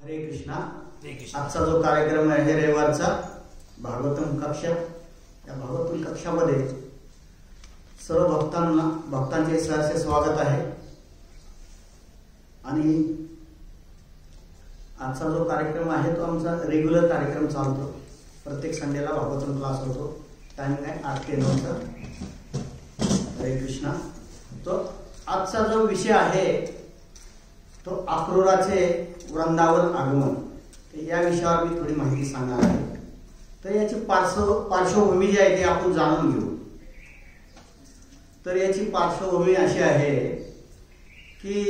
हरे कृष्णा। आजचा जो कार्यक्रम आहे रविवारचा भागवतम कक्षा, या भागवतम कक्षामध्ये सर्व भक्तांचे सहर्ष स्वागत आहे। आणि आजचा जो कार्यक्रम आहे तो आमचा रेग्युलर कार्यक्रम चालतो। प्रत्येक संडेला भागवतम क्लास होतो। टाइमिंग आहे 8 ते 9 चा। हरे कृष्णा। तो आजचा जो विषय आहे तो अक्रूराचे वृंदावन आगमन, या विषयावर मी थोडी माहिती सांगणार आहे। तर याची पार्श्वभूमी जी आहे ती आपण जाणून घेऊ। तर याची पार्श्वभूमी अशी आहे की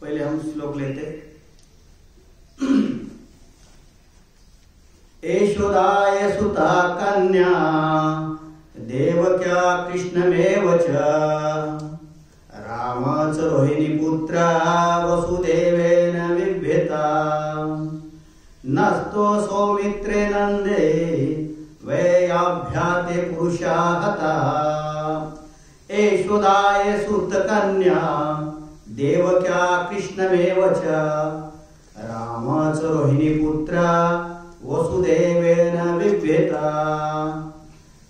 पहले हम श्लोक लेते। यशोदाय सुता कन्या देवक्या कृष्णमेव च रामच रोहिणी पुत्र वसुदेवेन विभ्यता नस्तो सौमित्रे नंदे वैयाभ्याते पुरुषा हता यशोदाय सुत कन्या देवक्या कृष्णमेव च रामच रोहिणी पुत्र वसुदेवेन विभ्यता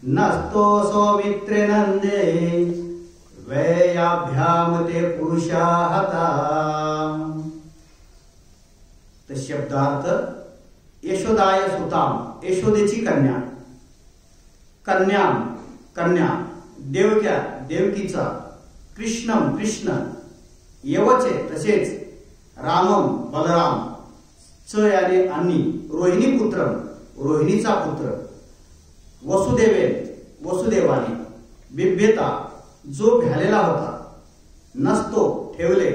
नस्तो सौमित्रे नंदे वैयाभ्याम ते पुरुषा हता। तर शब्दार्थ यशोदाय सुताम, यशोदेची कन्या, कन्या देवक्या देवकीचा, कृष्णम कृष्ण, यवचे तसेच रामम बलराम, च याने आणि रोहिणी पुत्र रोहिणीचा पुत्र, वसुदेवाने, बिभ्यता जो भ्यालेला होता, नसतो ठेवले,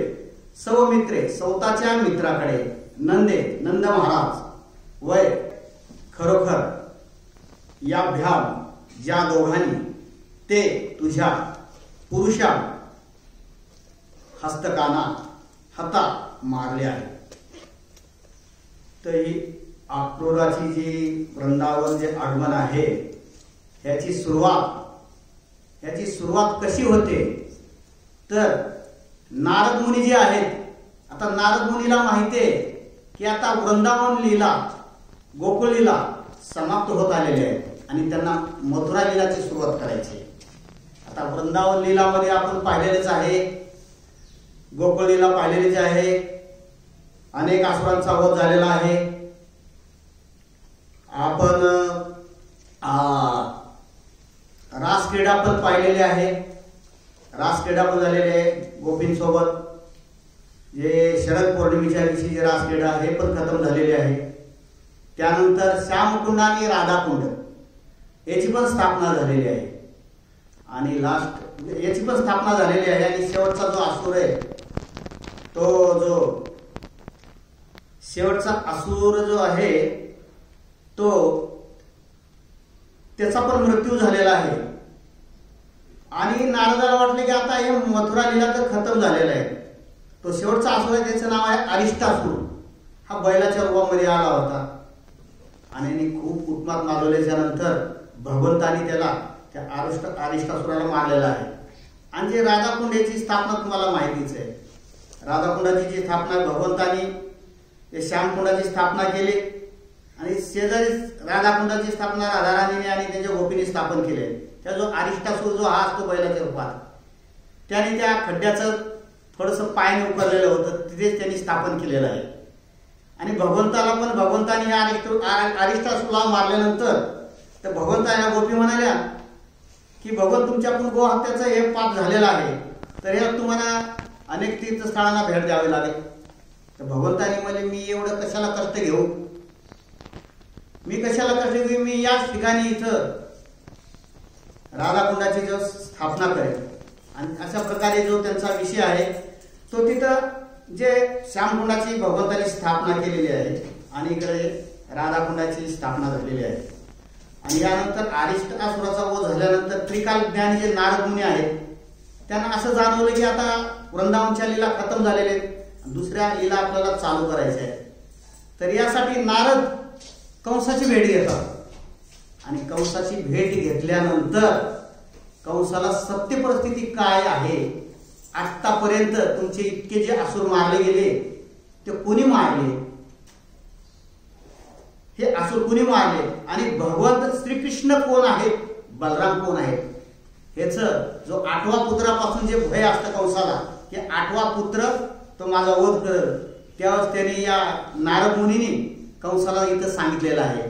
सौमित्रे स्वतःच्या मित्राकडे, नंदे नंद महाराज, वय खरोखर, या भ्याम ज्या दोघांनी, ते तुझ्या पुरुषा हस्तकाना हता मारले आहे। तर ही अक्रूराची जी वृंदावन जे आगमन आहे याची सुरुवात कशी होते। तर नारद मुनी जे आहेत, आता नारद मुनीला माहिती आहे की आता वृंदावन लीला, गोकुळ लीला समाप्त होत आलेली आहे आणि त्यांना मथुरा लीलाची सुरुवात करायची। आता वृंदावन लीलामध्ये आपण पाहिलेलेच आहे, गोकुळ लीला पाहिलेलीच आहे, अनेक असुरांचा वध झालेला आहे। आपण रासक्रीडा पण पाहिलेली आहे, रासक्रीडा पण झालेली आहे गोपींसोबत। जे शरद पौर्णिमेच्या दिवशी जे रासक्रीडा हे पण खतम झालेले आहे। त्यानंतर श्यामकुंड आणि राधाकुंड याची पण स्थापना झालेली आहे आणि लास्ट याची पण स्थापना झालेली आहे। आणि शेवटचा जो असुर आहे, तो जो शेवटचा असुर जो आहे तो त्याचा पण मृत्यू झालेला आहे। आणि नारदाला वाटले की आता हे मथुरा लीला तर खतम झालेला आहे। तो शेवटचा असुर आहे, त्याचं नाव आहे अरिष्टासूर। हा बैलाच्या रूपामध्ये आला होता आणि खूप उत्मात माजवल्याच्या नंतर भगवंतानी त्याला त्या अरिष्टासुराला मारलेला आहे। आणि जे राधाकुंडाची स्थापना तुम्हाला माहितीच आहे, राधाकुंडाची जी स्थापना भगवंतानी श्यामकुंडाची स्थापना केली आणि शेजारी राधाकुंडाची स्थापना राधाराणीने आणि त्यांच्या गोपीने स्थापन केले। त्या जो अरिष्टासूर जो हा असतो बैलाच्या रूपात, त्याने त्या खड्ड्याचं थोडंसं पाय उकरलेलं होतं, तिथेच त्यांनी स्थापन केलेलं आहे। आणि भगवंताने अरिष्टासूरला मारल्यानंतर तर भगवंताने गोपी म्हणाल्या की भगवंत तुमच्याकडून गो हत्याचं हे पाप झालेलं आहे, तर हे तुम्हाला अनेक तीर्थस्थळांना भेट द्यावी लागेल। तर भगवंताने म्हणे मी एवढं कशाला कष्ट घेऊ, मी याच ठिकाणी इथं राधाकुंडाची जो स्थापना करेल। आणि अशा प्रकारे जो त्यांचा विषय आहे तो तिथं जे श्यामकुंडाची भगवंताने स्थापना केलेली आहे आणि इकडे राधाकुंडाची स्थापना झालेली आहे। आणि यानंतर अरिष्टासुराचा वध झाल्यानंतर त्रिकाल ज्ञानी जे नारद मुनी आहेत त्यांना असं जाणवलं की आता वृंदावनच्या लीला खतम झालेल्या आहेत, दुसऱ्या लीला आपल्याला चालू करायच्या आहेत। तर यासाठी नारद कंसाची भेट घेतात आणि कंसाची भेट घेतल्यानंतर कंसाला सत्य परिस्थिती काय आहे आतापर्यंत तुमचे इतके जे असुर मारले गेले ते कोणी मारले, हे असुर कोणी मारले, आणि भगवंत श्रीकृष्ण कोण आहेत, बलराम कोण आहेत, हेच जो 8वा पुत्रापासून जे भय असतं कंसाला की 8वा पुत्र तो माझा वध करल, त्यावेळेस त्याने या नारद मुनीने कंसाला इथं सांगितलेलं आहे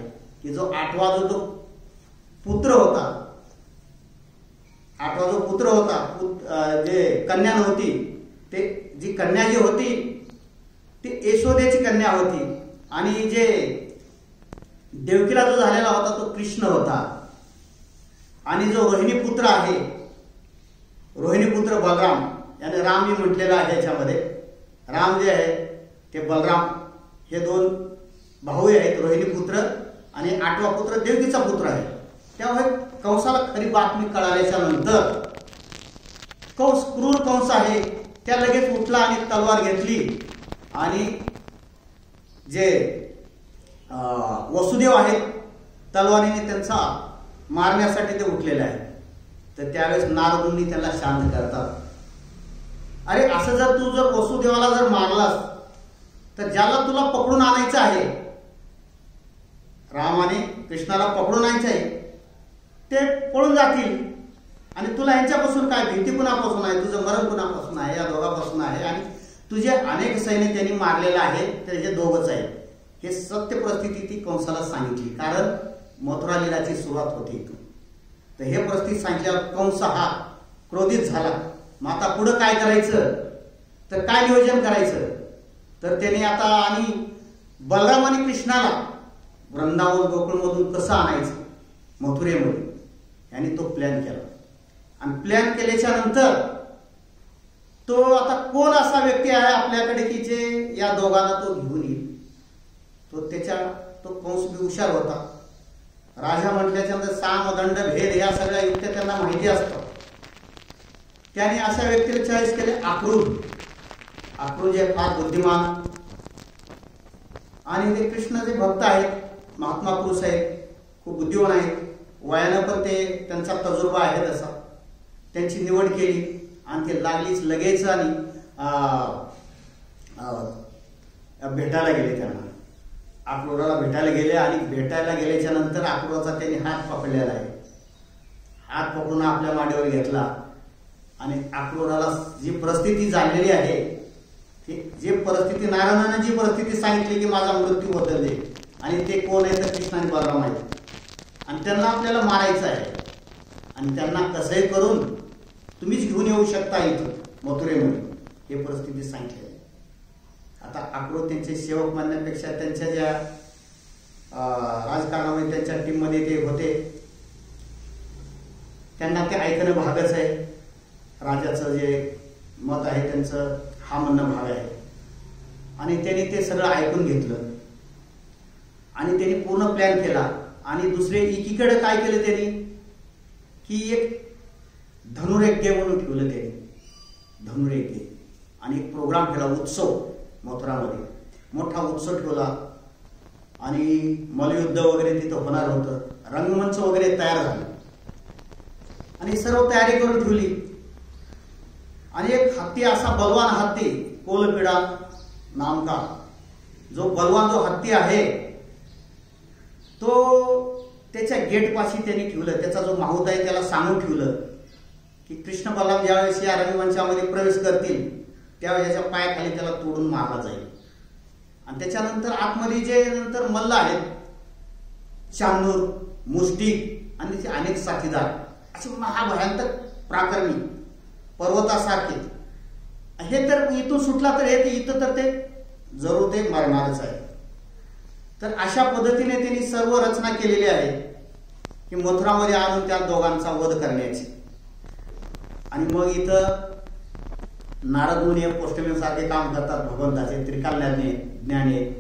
की जो 8वा जो पुत्र होता, 8वा जो पुत्र होता, जे कन्या नव्हती, ते जी कन्या जी होती ती यशोदेची कन्या होती, आणि जे देवकीला जो झालेला होता तो कृष्ण होता, आणि जो रोहिणी पुत्र आहे, रोहिणी पुत्र बलराम, याने राम मी म्हटलेला आहे याच्यामध्ये, राम जे आहे ते बलराम हे 2 भाऊ आहेत, रोहिणी पुत्र, आणि 8वा पुत्र देवकीचा पुत्र आहे. त्यामुळे कंसाला खरी बातमी कळाल्याच्या नंतर कंस, क्रूर कंस आहे, त्या लगेच उठला आणि तलवार घेतली, आणि जे वसुदेव आहेत तलवारीने त्यांचा मारण्यासाठी ते उठलेले आहेत. तर त्यावेळेस नारद मुनी त्याला शांत करतात. अरे असं जर तू जर वसुदेवाला जर मारलास तर ज्याला तुला पकडून आणायचं आहे, रामाने कृष्णाला पकडून आणायचं आहे, ते पळून जातील, आणि तुला यांच्यापासून काय भीती कुणापासून आहे, तुझं मरण कुणापासून आहे, या दोघांपासून आहे, आणि तुझे अनेक सैन्य त्यांनी मारलेलं आहे, तर हे दोघच आहे. हे सत्य परिस्थिती ती कंसाला सांगितली, कारण मथुरा लीलाची सुरुवात होती इथून. तर हे परिस्थिती सांगितल्यावर कंस हा क्रोधित झाला. मग आता पुढं काय करायचं, तर काय नियोजन करायचं, तर त्याने आता आणि बलराम आणि कृष्णाला वृंदावन गोकुळमधून कसं आणायचं मथुरेमध्ये, यांनी तो प्लॅन केला. आणि प्लॅन केल्याच्या नंतर तो आता कोण असा व्यक्ती आहे आपल्याकडे की जे या दोघांना तो घेऊन येईल, तो कंस बी हुशार होता. राजा म्हटल्याच्या नंतर साम दंड भेद या सगळ्या युक्त्या त्यांना माहिती असतात. त्याने अशा व्यक्तीला चॉईस केले अक्रूर. अक्रूर जे फार बुद्धिमान आणि ते कृष्णाचे भक्त आहेत, महात्मा पुरुष आहेत, खूप बुद्धिमान आहेत, वयानं पण ते त्यांचा तजुर्बा आहे तसा. त्यांची निवड केली आणि ते लागलीच लगेच आणि भेटायला गेले. त्यांना अक्रूराला भेटायला गेले, आणि भेटायला गेल्याच्या नंतर अक्रूराचा त्यांनी हात पकडलेला आहे. हात पकडून आपल्या मांडीवर घेतला, आणि अक्रूराला जी परिस्थिती झालेली आहे, जी परिस्थिती नारायणाने जी परिस्थिती सांगितली की माझा मृत्यू बदलले, आणि ते कोण आहे तर कृष्ण आणि बलराम आहेत, आणि त्यांना आपल्याला मारायचं आहे, आणि त्यांना कसंही करून तुम्हीच घेऊन येऊ शकता इथं मथुरेमध्ये, हे परिस्थिती सांगितली. आता अक्रूर त्यांचे सेवक म्हणण्यापेक्षा त्यांच्या ज्या राजकारणामध्ये त्यांच्या टीममध्ये ते होते, त्यांना ते ऐकणं भागच आहे. राजाचं जे मत आहे त्यांचं हा म्हणणं भाग आहे, आणि त्यांनी ते सगळं ऐकून घेतलं, आणि त्यांनी पूर्ण प्लॅन केला. आणि दुसरे एकीकडे काय केलं त्यांनी की एक धनुर्यज्ञ म्हणून ठेवलं त्यांनी, धनुर्यज्ञ, आणि एक प्रोग्राम ठेवला, उत्सव मथुरामध्ये मोठा उत्सव ठेवला, आणि मल्लयुद्ध वगैरे तिथं होणार होतं, रंगमंच वगैरे तयार झाले, आणि सर्व तयारी करून ठेवली. आणि एक हत्ती, असा बलवान हत्ती, कोलपिडा नामका, जो बलवान जो हत्ती आहे तो त्याच्या गेटपाशी त्यांनी ठेवलं. त्याचा जो माहूत आहे त्याला सांगून ठेवलं की कृष्ण बलराम ज्यावेळेस या रंगमंचामध्ये प्रवेश करतील त्यावेळेस याच्या पायाखाली त्याला तोडून मारला जाईल. आणि त्याच्यानंतर आतमध्ये जे नंतर मल्ल आहेत, चांदूर, मुष्टिक आणि त्याचे अनेक साथीदार, असे महाभयंकर प्राकरणी पर्वतासारखे, हे तर इथून सुटला तर हे इथं तर ते जरूर ते मरणारच आहे. तर अशा पद्धतीने त्यांनी सर्व रचना केलेली आहे की मथुरामध्ये आणून त्या दोघांचा वध करण्याची. आणि मग इथं नारद मुनी पोस्टमॅन सारखे काम करतात, भगवंताचे त्रिकालज्ञानी ज्ञानी आहेत,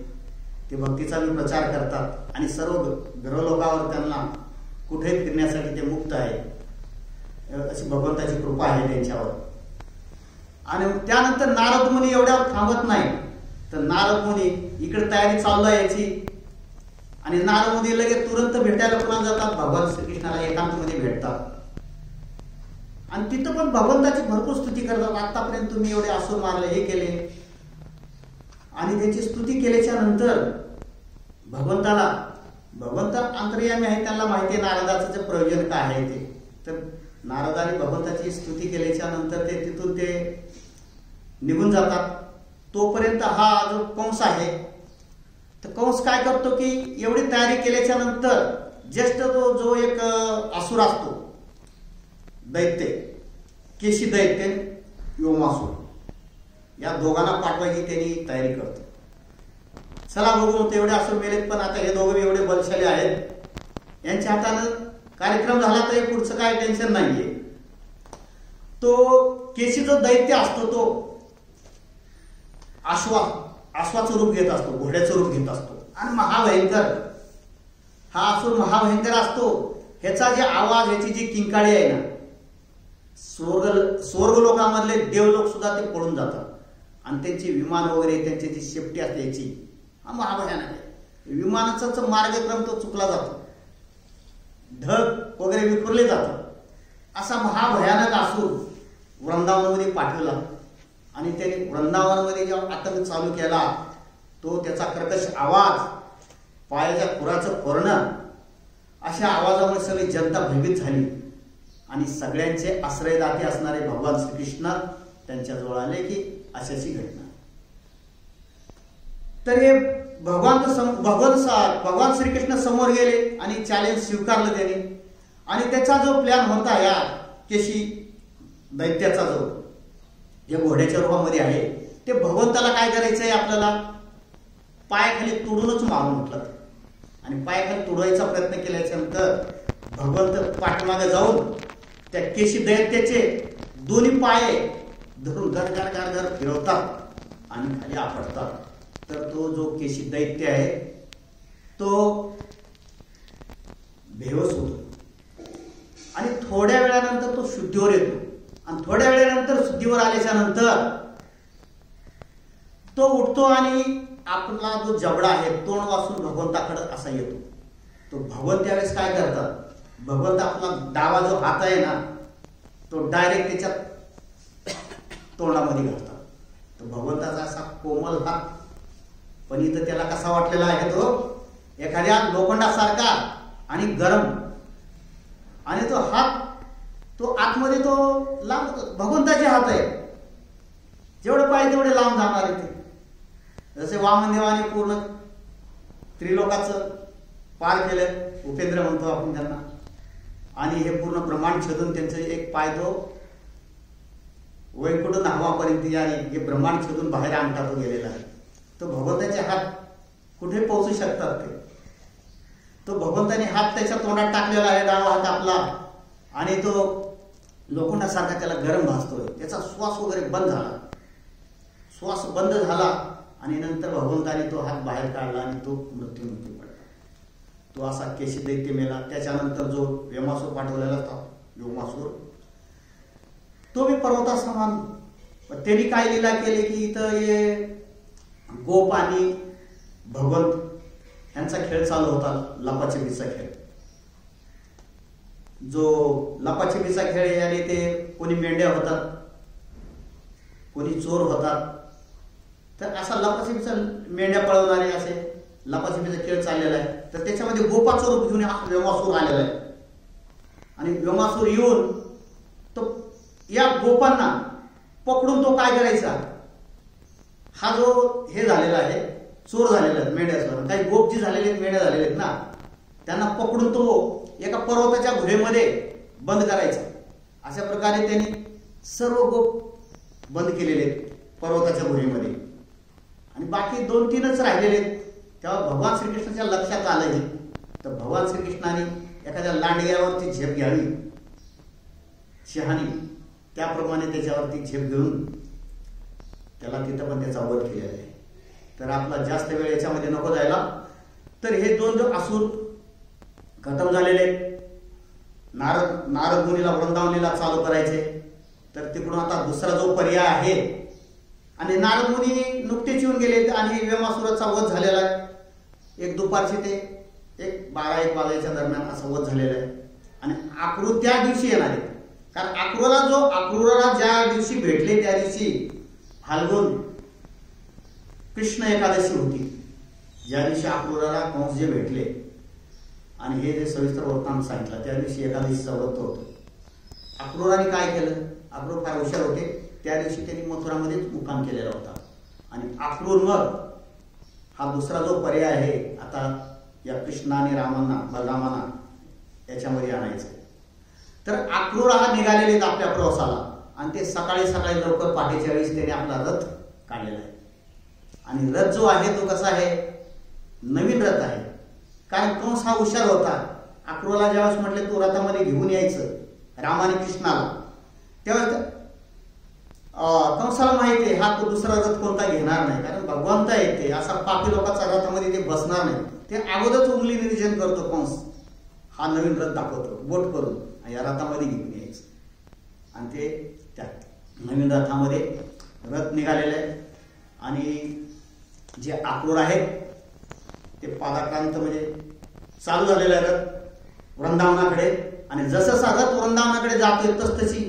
ते भक्तीचा प्रचार करतात, आणि सर्व ग्रहलोकावर त्यांना कुठे फिरण्यासाठी ते मुक्त आहे, अशी भगवंताची कृपा आहे त्यांच्यावर. आणि त्यानंतर नारद मुनी एवढ्यावर थांबत नाही, तर नारद मुनी इकडे तयारी चालू आहे याची, आणि नारद मुनी लगेच तुरंत भेटायला पुन्हा जातात, भगवान श्रीकृष्णाला एकांतमध्ये भेटतात. आणि तिथं पण भगवंताची भरपूर स्तुती करतात. आतापर्यंत तुम्ही एवढे असुर मारले, हे केले, आणि त्याची स्तुती केल्याच्या नंतर भगवंत अंतर्यामी आहे, त्यांना माहिती आहे नारदाचं जे प्रयोजन काय आहे ते. तर नारदाने भगवंताची स्तुती केल्याच्या नंतर ते तिथून ते निघून जातात. तोपर्यंत हा जो कंस आहे, तर कंस काय करतो की एवढी तयारी केल्याच्या नंतर ज्येष्ठ तो जो एक असुर असतो, दैत्य, केशी दैत्य, व्योमासूर, या दोघांना पाठवायची त्यांनी तयारी करतो. चला बघू, तेवढे असुर मेलेत, पण आता हे दोघे एवढे बलशाली आहेत, यांच्या हातानं कार्यक्रम झाला तर पुढचं काय टेन्शन नाहीये. तो केशी जो दैत्य असतो तो अश्वाचं रूप घेत असतो, घोड्याचं रूप घेत असतो, आणि महाभयंकर हा असुर महाभयंकर असतो. ह्याचा जे आवाज, ह्याची जी किंकाळी आहे ना, स्वर्ग लोकांमधले देवलोक सुद्धा ते पळून जातात, आणि त्यांची विमान वगैरे, त्यांची जी शेपटी असते याची, हा महाभयानक आहे. विमानाचा मार्गक्रम तो चुकला जातो, ढग वगैरे विखुरले जातात. असा महाभयानक असुर वृंदावनमध्ये पाठवला, आणि त्याने वृंदावनमध्ये जेव्हा आतंक चालू केला, तो त्याचा कर्कश आवाज, पायाच्या खुराचं करणं, अशा आवाजामुळे सगळी जनता भयभीत झाली, आणि सगळ्यांचे आश्रयदाते असणारे भगवान श्रीकृष्ण त्यांच्याजवळ आले की अशाची घटना. तर हे भगवान श्रीकृष्ण समोर गेले आणि चॅलेंज स्वीकारलं त्याने. आणि त्याचा जो प्लॅन होता या केशी दैत्याचा, जो या घोड्याच्या रूपामध्ये आहे, ते भगवंताला काय करायचंय, आपल्याला पायाखाली तुडूनच मारून म्हटलं. आणि पायाखाली तुडवायचा प्रयत्न केल्याच्या नंतर भगवंत पाठीमागे जाऊन त्या केशी दैत्याचे दोन्ही पाय धरून घर घर घर घर फिरवतात आणि खाली आपटतात. तर तो जो केशी दैत्य आहे तो बेहोश होतो, आणि थोड्या वेळानंतर तो शुद्धीवर येतो. आणि थोड्या वेळानंतर शुद्धीवर आल्याच्या नंतर तो उठतो, आणि आपला जो जबडा आहे तोंड वासून भगवंताकडे असा येतो. तो भगवंत त्यावेळेस काय करतात, भगवंत आपला डावा जो हात आहे ना, तो डायरेक्ट त्याच्या तोंडामध्ये घालतात. तो भगवंताचा असा कोमल हात, पण इथं त्याला कसा वाटलेला आहे, तो एखाद्या लोखंडासारखा आणि गरम, आणि तो हात, तो आतमध्ये तो लांब, भगवंताचे हात आहे, जेवढे पाहिजे तेवढे लांब जाणार आहे ते. जसे वामनदेवाने पूर्ण त्रिलोकाचं पार केलं, उपेंद्र म्हणतो आपण त्यांना, आणि हे पूर्ण ब्रह्मांड छेदून त्यांचे एक पाय तो वैकुंठ नावापर्यंत या हे ब्रह्मांड छेदून बाहेर आणता तो गेलेला आहे. तो भगवंताचे हात कुठे पोहोचू शकतात ते. तो भगवंताने हात त्याच्या तोंडात टाकलेला आहे, डावा हात आपला, आणि तो लोखंडासारखा त्याला गरम भासतोय. त्याचा श्वास वगैरे बंद झाला, श्वास बंद झाला, आणि नंतर भगवंताने तो हात बाहेर काढला आणि तो मृत्यूमुखी पडला. तो असा केशी दैत्य मेला. त्याच्यानंतर जो व्योमासूर पाठवलेला होता, व्योमासूर, तो बी पर्वतासमान. त्यांनी काय लीला केली की इथं हे गोप आणि भगवंत यांचा खेळ चालू होता, लपाछपीचा खेळ. जो लपाछपीचा खेळ याने ते कोणी मेंढ्या होतात, कोणी चोर होतात. तर असा लपाछपीचा मेंढ्या पळवणारे असे लपाछपीचा खेळ चाललेला आहे. तर त्याच्यामध्ये गोपाचं रूप घेऊन हा व्योमासूर आलेला आहे. आणि व्योमासूर येऊन तो या गोपांना पकडून तो काय करायचा, हा जो हे झालेला आहे, चोर झालेला आहे मेंढ्याचा, काही गोप जी झालेले आहेत, मेंढ्या झालेले आहेत ना, त्यांना पकडून तो एका पर्वताच्या गुहेमध्ये बंद करायचा. अशा प्रकारे त्यांनी सर्व गोप बंद केलेले आहेत पर्वताच्या गुहेमध्ये, आणि बाकी 2-3च राहिलेले आहेत. तेव्हा भगवान श्रीकृष्णाच्या लक्षात आलं, तर भगवान श्रीकृष्णाने एखाद्या लांडग्यावरती झेप घ्यावी, शहाणी, त्याप्रमाणे त्याच्यावरती झेप घेऊन त्याला तिथं पण त्याचा वध केलेला आहे. तर आपला जास्त वेळ याच्यामध्ये नको जायला. तर हे दोन जो असुर खतम झालेले, नारद मुनीला वृंदावनीला चालू करायचे. तर तिकडून आता दुसरा जो पर्याय आहे, आणि नारद मुनी नुकतेच येऊन गेले, आणि व्योमासुराचा वध झालेला आहे. एक दुपारचे ते 12-1 वाजायच्या दरम्यान असा वध झालेला आहे. आणि आकृत्या दिवशी येणार आहे, कारण अक्रूराला ज्या दिवशी भेटले त्या दिवशी फाल्गुन कृष्ण एकादशी होती. ज्या दिवशी अक्रूराला कंस जे भेटले आणि हे जे सविस्तर वृत्तांत सांगितलं त्या दिवशी एकादशीचं व्रत होतं. अक्रूराने काय केलं? अक्रूर फार हुशार होते. त्या दिवशी त्यांनी मथुरामध्येच मुक्काम केलेला होता. आणि अक्रूर मग हा दुसरा जो पर्याय आहे आता या कृष्णा आणि बलरामांना याच्यामध्ये आणायचं. तर अक्रूर हा निघालेले आपल्या प्रवासाला आणि ते सकाळी सकाळी लवकर पहाटेच्या वेळेस त्याने आपला रथ काढलेला आहे. आणि रथ जो आहे तो कसा आहे? नवीन रथ आहे. कारण कंस हा हुशार होता. अक्रूरला ज्यावेळेस म्हटले तू रथामध्ये घेऊन यायचं राम आणि कृष्णाला, त्यावेळेस कंसाला माहिती आहे हा तो दुसरा रथ कोणता घेणार नाही. कारण भगवंत येते असा पापी लोकांचा रथामध्ये ते बसणार नाही. ते अगोदरच उंगली निरीक्षण करतो कंस. हा नवीन रथ दाखवतो बोट करून या रथामध्ये घेऊन यायचं आणि ते त्या नवीन रथामध्ये रथ निघालेले आहे. आणि जे अक्रूर आहेत ते पादाक्रांत म्हणजे चालू झालेला आहे रथ वृंदावनाकडे. आणि जसं रथ वृंदावनाकडे जातोय तशी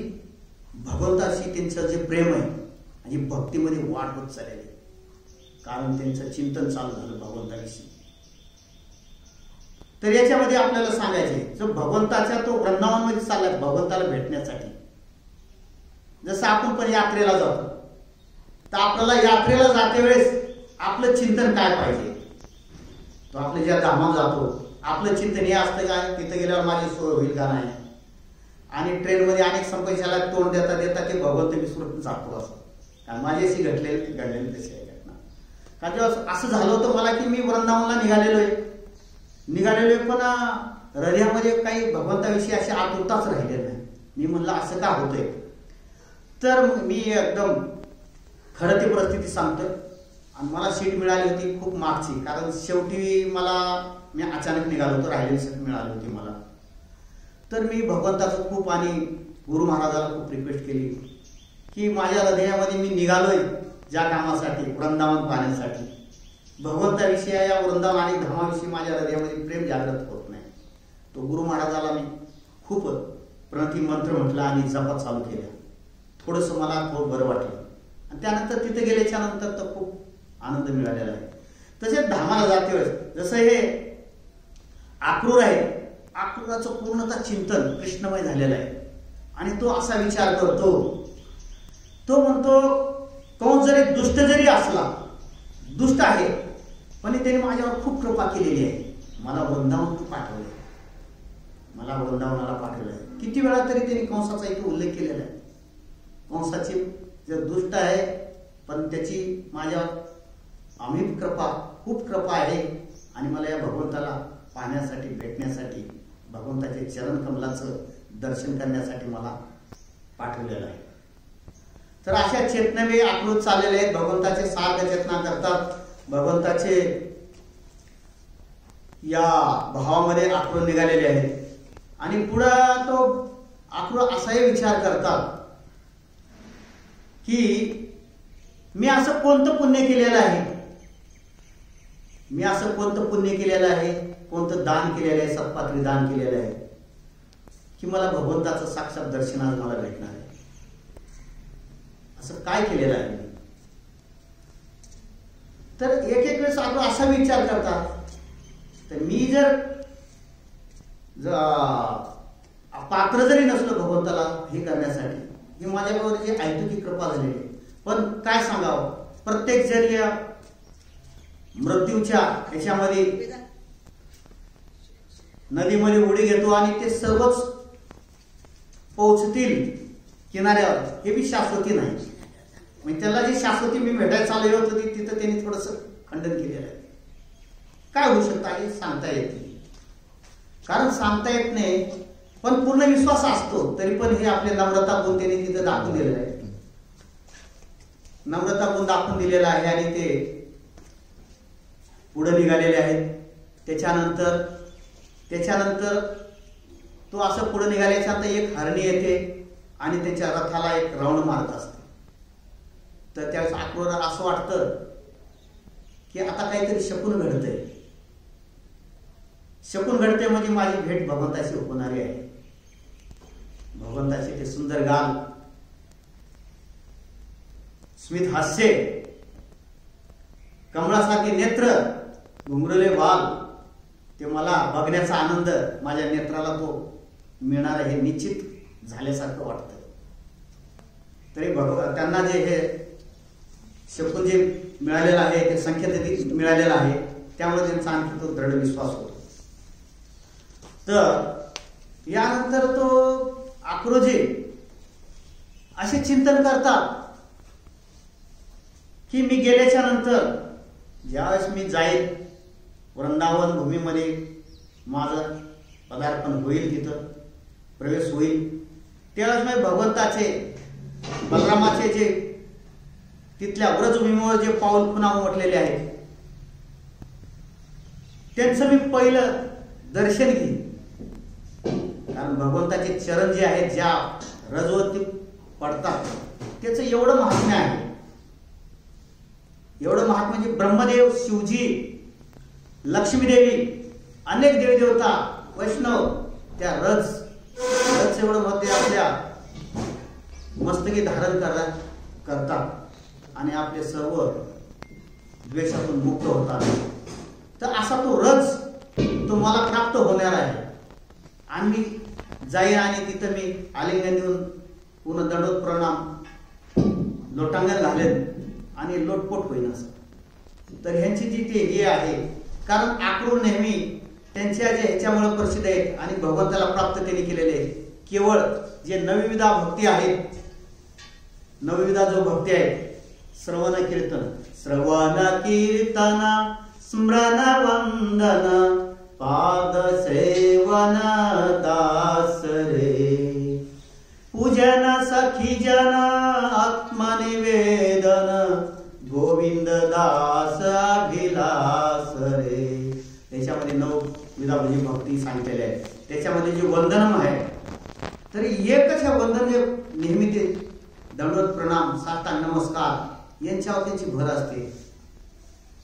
भगवंताशी त्यांचं जे प्रेम आहे आणि भक्तीमध्ये वाढ होत चाललेली, कारण त्यांचं चिंतन चालू झालं भगवंताविषयी. तर याच्यामध्ये आपल्याला सांगायचे जो भगवंताच्या तो वृंदावनमध्ये चाललाय भगवंताला भेटण्यासाठी. जसं आपण पण यात्रेला जातो तर आपल्याला यात्रेला जाते वेळेस आपलं चिंतन काय पाहिजे? तो आपल्या ज्या धामात जातो आपलं चिंतन हे असतं का तिथं गेल्यावर माझी सोय होईल का नाही? आणि ट्रेनमध्ये अनेक संपैशाला तोंड देता देता ते भगवंत विसरून जातो असं. कारण माझ्याशी घडलेली तशी आहे घटना. कारण जेव्हा असं झालं होतं मला की मी वृंदावनला निघालेलोय पण हृदयामध्ये काही भगवंताविषयी अशी आतुरताच राहिलेली नाही. मी म्हणलं असं का होतंय? तर मी एकदम खरं ती परिस्थिती सांगतोय. आणि मला सीट मिळाली होती खूप मागची, कारण शेवटी मी अचानक निघालो होतो, राहिलेली सीट मिळाली होती मला. तर मी भगवंताचं खूप आणि गुरु महाराजाला खूप रिक्वेस्ट केली की माझ्या हृदयामध्ये मी निघालोय ज्या कामासाठी वृंदावन पाहण्यासाठी. भगवंताविषयी या वृंदावन आणि धामाविषयी माझ्या हृदयामध्ये प्रेम जागृत होत नाही. तो गुरु महाराजाला मी खूप प्रणती मंत्र म्हटला आणि जपा चालू केल्या. थोडंसं मला खूप बरं वाटलं. आणि त्यानंतर तिथे गेल्याच्या नंतर तर खूप आनंद मिळालेला आहे. तसेच धामाला जाते वेळेस जसं हे अक्रूर आहे, अक्रूराचं पूर्णतः चिंतन कृष्णमय झालेलं आहे. आणि तो असा विचार करतो, तो म्हणतो कंस जरी दुष्ट असला, दुष्ट आहे पण त्याने माझ्यावर खूप कृपा केलेली आहे. मला वृंदावनाला पाठवलंय. किती वेळा तरी त्यांनी कंसाचा इथे उल्लेख केलेला आहे. कंसाची जे दुष्ट आहे पण त्याची माझ्या अमित कृपा खूप कृपा आहे आणि मला या भगवंताला पाहण्यासाठी भेटण्यासाठी भगवंताचे चरण कमलाचं दर्शन करण्यासाठी मला पाठवलेलं आहे. तर अशा चेतनावे अक्रूर चाललेले आहेत. भगवंताचे सार्थ चेतना करतात. भगवंताचे या भावामध्ये अक्रूर निघालेले आहेत. आणि पुढं तो अक्रूर असाही विचार करतात की मी असं कोणतं पुण्य केलेलं आहे, कोणतं दान केलेलं आहे, सत्पात्री दान केलेलं आहे की मला भगवंताचं साक्षात दर्शन आज मला भेटणार आहे. असं काय केलेलं आहे? तर एक वेळेस आपण असा विचार करतात तर मी जर पात्र जरी नसलो भगवंताला हे करण्यासाठी, ही माझ्याबरोबर जी ऐतुकी कृपा झालेली आहे. पण काय सांगावं, प्रत्येक जण या मृत्यूच्या ह्याच्यामध्ये नदीमध्ये उडी घेतो आणि ते सर्वच पोहोचतील किनाऱ्यावर, हे बी शाश्वती नाही. म्हणजे त्याला जी शाश्वती मी भेटायला चालू होत होती तिथं त्यांनी थोडस खंडन केलेलं आहे. काय होऊ शकतं हे सांगता येत नाही, कारण सांगता येत नाही. पण पूर्ण विश्वास असतो तरी पण हे आपले नम्रता गुण त्यांनी तिथं दाखवून दिलेलं आहे. नम्रता गुण दाखवून दिलेला आहे आणि ते पुढे निघालेले आहेत. त्याच्यानंतर तो असं पुढे निघाल्याच्या नंतर एक हरणी येते आणि त्याच्या रथाला एक राऊंड मारत असते. तर त्यावेळेस अक्रूराला असं वाटतं की आता काहीतरी शकून घडतंय म्हणजे माझी भेट भगवंताशी होणारी आहे. भगवंताचे ते सुंदर गाल, स्मित हास्य, कमळासारखे नेत्र, घुंगरले बाल, ते मला बघण्याचा आनंद माझ्या नेत्राला तो मिळणार हे निश्चित झाल्यासारखं वाटतं. तरी त्यांना जे हे शकून जे मिळालेलं आहे ते संख्येत मिळालेलं आहे, त्यामुळे त्यांचा आणखी तो दृढ विश्वास होतो. तर यानंतर तो आक्रोजी असे चिंतन करतात की मी गेल्याच्या नंतर ज्यावेळेस मी जाईल वृंदावन भूमीमध्ये, माझं पदार्पण होईल, तिथं प्रवेश होईल, त्यावेळेस मी भगवंताचे, बलरामाचे जे तिथल्या व्रजभूमीवर जे पाऊल पुन्हा उमटलेले आहेत त्यांचं मी पहिलं दर्शन घेईन. कारण भगवंताचे चरण जे आहेत ज्या रजवरती पडतात त्याचं एवढं महात्म्य आहे, एवढं महात्म्य म्हणजे ब्रह्मदेव, शिवजी, लक्ष्मीदेवी, अनेक देवदेवता, वैष्णव त्या रज एवढं मध्ये आपल्या मस्तकी धारण करतात आणि आपले सर्व द्वेषातून मुक्त होतात. तर असा तो रज तो मला प्राप्त होणार आहे. आणि मी जाईन आणि तिथं मी आलिंगन देऊन पूर्ण दंडोत प्रणाम लोटांगण घालेन आणि लोटपोट होईन असं. तर ह्यांची जी ते हे आहे, कारण आक्रूर नेहमी त्यांच्या जे ह्याच्यामुळे प्रसिद्ध आहेत आणि भगवंताला प्राप्त त्यांनी केलेले आहे. केवळ जे नवविधा भक्ती आहेत, नवविधा जो भक्ती आहे, श्रवण कीर्तन, स्मरण वंदन, पाद सेवन दास रे, पूजन सखी जन, आत्मनिवेदन, गोविंद दास अभिलास रे. त्याच्यामध्ये नवविधा म्हणजे भक्ती सांगितलेली आहे. त्याच्यामध्ये जे वंदनम आहे, तरी एकच हे वंदन जे नेहमी ते दंडवत प्रणाम, साष्टांग नमस्कार यांच्यावर त्याची भर असते.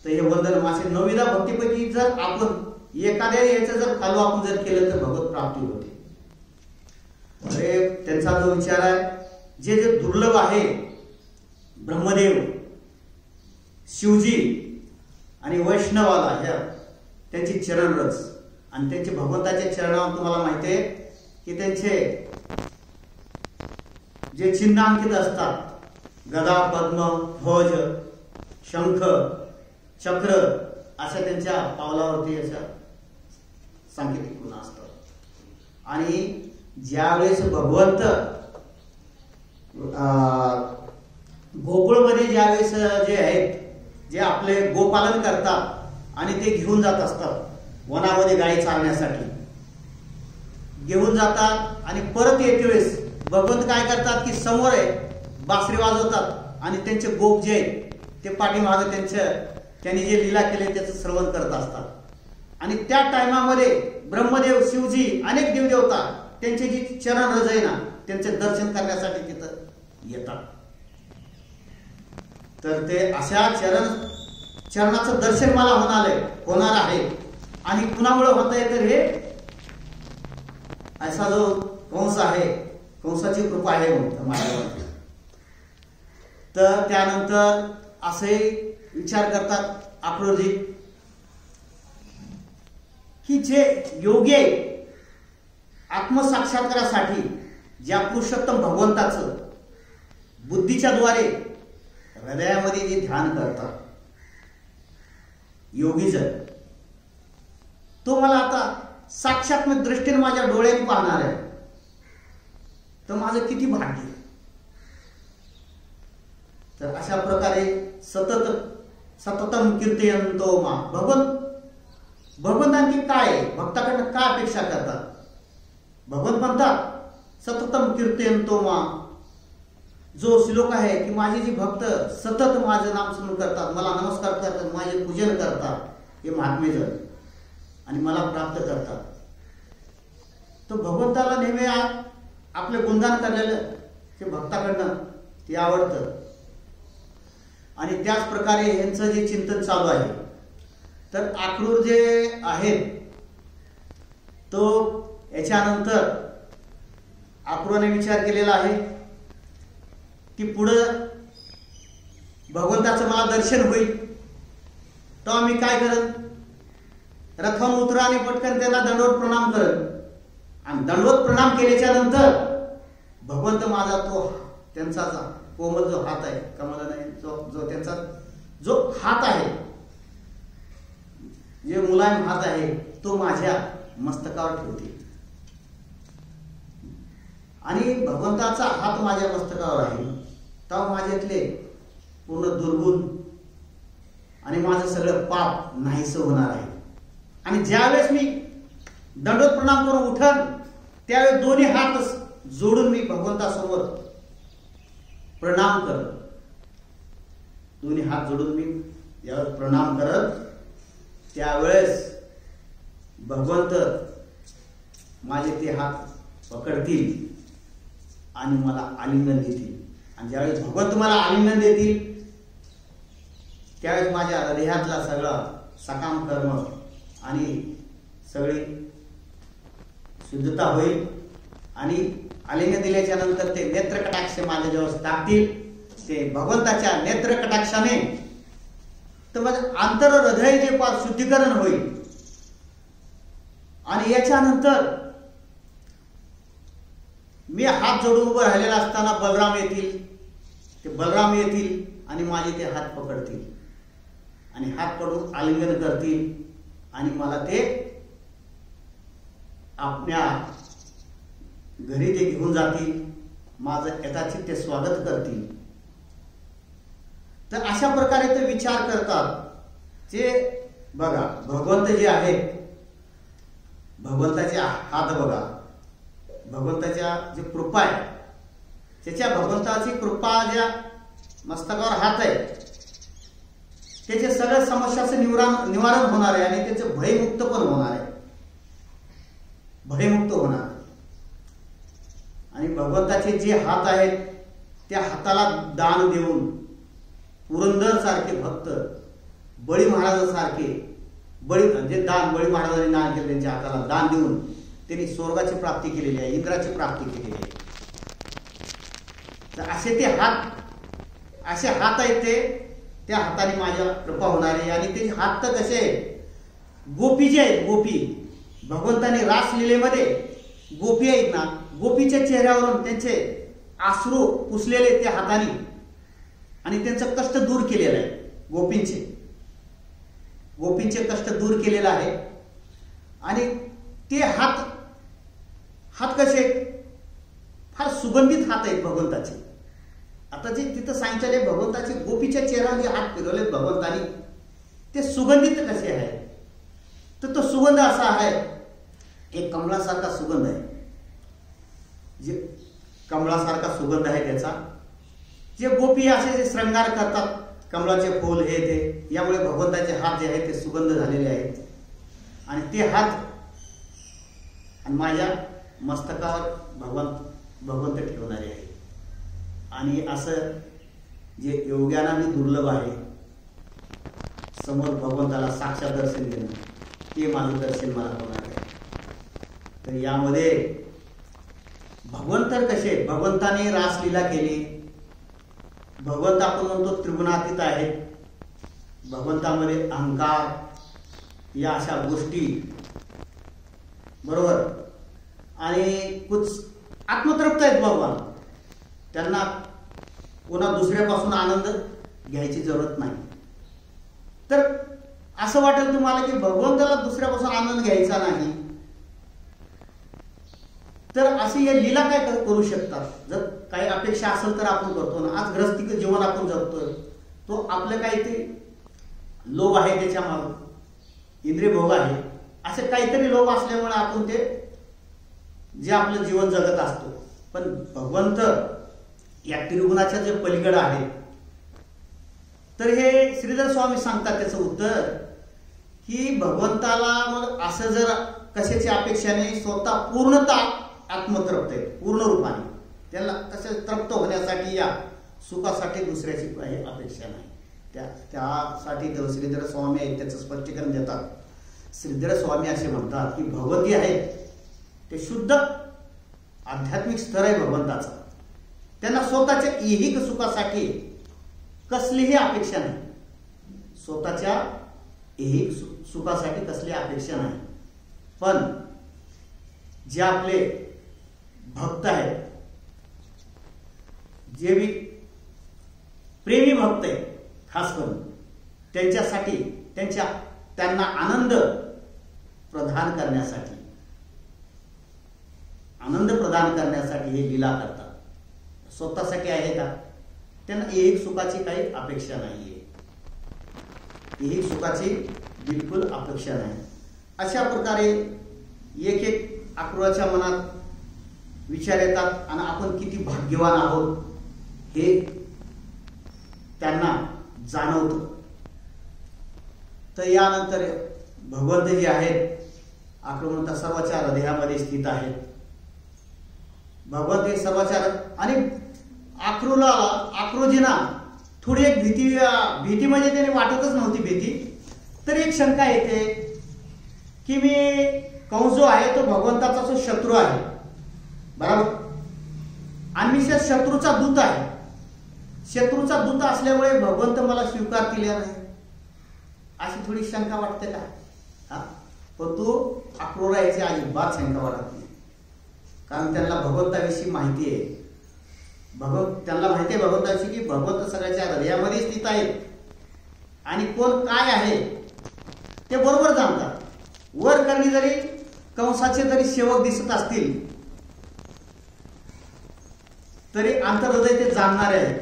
तर हे वंदन असे नवविधा भक्तीपैकी जर आपण एखाद्या याचं जर फॉलो आपण जर केलं तर भगवत प्राप्ती होते. अरे त्यांचा जो विचार आहे, जे जे दुर्लभ आहे, ब्रह्मदेव, शिवजी आणि वैष्णवाला ह्या त्यांची चरणरज आणि त्यांचे भगवंताच्या चरणावर तुम्हाला माहिती आहे की त्यांचे जे चिन्हांकित असतात, गदा, पद्म, ध्वज, शंख, चक्र अशा त्यांच्या पावलावरती अशा सांकेतिक खुणा असतात. आणि ज्यावेळेस भगवंत गोकुळमध्ये ज्यावेळेस जे आहेत, जे आपले गोपालन करतात आणि ते घेऊन जात असतात वनामध्ये गायी चारण्यासाठी, घेऊन जातात आणि परत येते वेळेस भगवंत काय करतात की समोर आहे बासरी वाजवतात आणि त्यांचे गोप जे आहेत ते पाठीमागे त्यांनी जे लीला केले त्याचं श्रवण करत असतात. आणि त्या टायमामध्ये ब्रह्मदेव, शिवजी, अनेक देवदेवता त्यांचे जी चरण रज आहे ना त्यांचे दर्शन करण्यासाठी तिथं येतात. तर ते अशा चरणाचं दर्शन मला होणार आहे. आणि कुणामुळे होत आहे तर हे असा जो कंस आहे, कंसाची कृपा आहे म्हणतो माझ्यावर. तर त्यानंतर असे विचार करतात आक्रोजी की जे योगी आहे आत्मसाक्षात्कारासाठी ज्या पुरुषोत्तम भगवंताचं बुद्धीच्या द्वारे हृदयामध्ये जे ध्यान करतात योगीजन, तो मला आता साक्षात दृष्टीने माझ्या डोळ्याने पाहणार आहे. तर माझं किती भाग्य. तर अशा प्रकारे सततम कीर्तयंतो मा, भगवंतांची काय भक्ताकडनं काय अपेक्षा करतात. भगवंत म्हणतात सततम कीर्तयंतो मा, जो श्लोक आहे की माझे जे भक्त सतत माझं नाम स्मरण करतात, मला नमस्कार करतात, माझे पूजन करतात, हे महात्मेजन आणि मला प्राप्त करतात. तो भगवंताला नेहमी आपले गुणगान करलेलं ते भक्ताकडनं ते आवडतं. आणि त्याच प्रकारे यांचं जे चिंतन चालू आहे. तर आक्रूर जे आहेत तो याच्यानंतर अक्रूराने विचार केलेला आहे की पुढं भगवंताचं मला दर्शन होईल तेव्हा मी काय करत, रथावरून उतरा आणि पटकन त्याला दंडवत प्रणाम करत. आणि दंडवत प्रणाम केल्याच्या नंतर भगवंत माझा तो त्यांचा कोमल जो हात आहे, कमल नाही, जो त्यांचा जो हात आहे, जे मुलायम हात आहे, तो माझ्या मस्तकावर ठेवते. आणि भगवंताचा हात माझ्या मस्तकावर आहे तेव्हा माझ्यातले पूर्ण दुर्गुण आणि माझं सगळं पाप नाहीसं होणार आहे. आणि ज्यावेळेस मी दंडवत प्रणाम करून उठन त्यावेळेस दोन्ही हात जोडून मी भगवंतासमोर प्रणाम करत, दोन्ही हात जोडून मी यावेळेस प्रणाम करत, त्यावेळेस भगवंत माझे ते हात पकडतील आणि मला आलिंगन देतील. आणि ज्यावेळेस भगवंत मला आलिंगन देतील त्यावेळेस माझ्या हृदयातला सगळा सकाम कर्म आणि सगळी शुद्धता होईल. आणि आलिंगन दिल्याच्या नंतर ते नेत्र कटाक्ष माझ्या जवळ टाकतील. ते भगवंताच्या नेत्र कटाक्षाने तर माझं आंतर हृदय जे फार शुद्धीकरण होईल. आणि याच्यानंतर मी हात जोडून उभं राहिलेला असताना बलराम येतील. ते बलराम येतील आणि माझे ते हात पकडतील आणि हात पकडून आलिंगन करतील आणि मला ते आपल्या घरी ते घेऊन जातील, माझं यथाचित ते स्वागत करतील. तर अशा प्रकारे ते विचार करतात. जे बघा भगवंत जे आहेत, भगवंताचे हात बघा, भगवंताच्या जे कृपा आहे त्याच्या भगवंताची कृपा ज्या मस्तकावर हात आहे त्याचे सगळ्या समस्याचं निवारण होणार आहे आणि त्याचे भयमुक्त पण होणार आहे, भयमुक्त होणार. आणि भगवंताचे जे हात आहेत त्या हाताला दान देऊन पुरंदर सारखे भक्त, बळी महाराजांसारखे, जे दान बळी महाराजांनी दान केले त्यांच्या हाताला दान देऊन त्यांनी स्वर्गाची प्राप्ती केलेली आहे, इंद्राची प्राप्ती केलेली आहे. तर असे ते हात, असे हात आहेत ते, त्या हाताने माझ्या कृपा होणार आहे. आणि ते हात तर कसे गोपी जे आहेत, गोपी भगवंताने रासलीलेमध्ये गोपी आहेत ना, गोपीच्या चेहऱ्यावरून त्यांचे अश्रू पुसलेले त्या हाताने आणि त्यांचं कष्ट दूर केलेलं आहे. गोपींचे कष्ट दूर केलेलं आहे. आणि ते हात कसे फार सुगंधित हात आहेत भगवंताचे. आता जे तिथं सांगितले भगवंताचे गोपीच्या चेहऱ्यावर जे हात फिरवलेत भगवंतानी, ते सुगंधित कसे आहे, तर तो सुगंध असा आहे, एक कमळासारखा सुगंध आहे, जे कमळासारखा सुगंध आहे त्याचा. जे गोपी असे जे श्रृंगार करतात, कमळाचे फूल हे ते, यामुळे भगवंताचे हात जे आहेत ते सुगंध झालेले आहेत. आणि ते हात आणि माझ्या मस्तकावर भगवंत ठेवणारे आहे. आणि असं जे योग्याने दुर्लभ आहे, समोर भगवंताला साक्षात दर्शन देणं, ते माझं दर्शन मला होणार आहे. तर यामध्ये भगवंत कसे, भगवंताने रासलीला केली, भगवंत आपण म्हणतो त्रिगुणातीत आहेत, भगवंतामध्ये अहंकार या अशा गोष्टी बरोबर. आणि कुछ आत्मतृप्त आहेत भगवान, त्यांना कोणा दुसऱ्यापासून आनंद घ्यायची जरूरत नाही. तर असं वाटेल तुम्हाला की भगवंताला दुसऱ्यापासून आनंद घ्यायचा नाही, तर अशी हे लीला काय करू शकतात. जर काही अपेक्षा असेल तर आपण करतो ना. आज गृहस्थिक जीवन आपण जगतोय, तो आपलं काहीतरी लोभ आहे, त्याच्या मागे इंद्रिय भोग आहे, असे काहीतरी लोभ असल्यामुळे आपण ते जे आपलं जीवन जगत असतो. पण भगवंत या त्रिगुणाच्या जे पलीकडे आहे. तर हे श्रीधर स्वामी सांगतात त्याचं उत्तर की भगवंताला मग असं जर कशाची अपेक्षा नाही, स्वतः पूर्णतः आत्मतृप्त आहे पूर्ण रूपाने, त्याला कसे तृप्त होण्यासाठी या सुखासाठी दुसऱ्याची काही अपेक्षा नाही. त्यासाठी श्रीधर स्वामी आहेत त्याचं स्पष्टीकरण देतात. श्रीधर स्वामी असे म्हणतात की भगवती आहेत ते शुद्ध आध्यात्मिक स्तर आहे भगवंताचा. त्यांना स्वतःच्या ऐहिक सुखासाठी कसलीही अपेक्षा नाही. स्वतःच्या ऐहिक सुखासाठी कसली अपेक्षा नाही. पण जे आपले भक्त आहेत, जे बी प्रेमी भक्त आहेत, खास करून त्यांच्यासाठी त्यांना आनंद प्रदान करण्यासाठी हे लीला करतात. स्वतःसाठी आहे का? त्यांना ऐहिक सुखाची काही अपेक्षा नाहीये. ऐहिक सुखाची बिलकुल अपेक्षा नाही. अशा प्रकारे एक एक अक्रूराच्या मनात विचार येतात आणि आपण किती भाग्यवान आहोत हे त्यांना जाणवतं. तर यानंतर भगवंत जे आहेत अक्रूर सर्वाच्या हृदयामध्ये स्थित आहेत. भगवंत हे सर्वाच्या आणि अक्रूजींना थोडी एक भीती म्हणजे त्याने वाटतच नव्हती भीती. तर एक शंका येते की मी कंस जो आहे तो भगवंताचा जो शत्रू आहे, बरोबर, आणि मी शत्रूचा दूत आहे. शत्रूचा दूत असल्यामुळे भगवंत मला स्वीकारतील नाही, अशी थोडी शंका वाटते का? पण तो अक्रूर याची अजिबात शंका वाटत नाही. कारण त्यांना भगवंताविषयी माहिती आहे. त्यांना माहिती आहे भगवंताविषयी की भगवंत सगळ्याच्या हृदयामध्ये स्थित आहेत आणि कोण काय आहे ते बरोबर जाणतात. वर करणी जरी कंसाचे जरी सेवक दिसत असतील तरी अंतर्हृदय ते जाणणारे आहेत.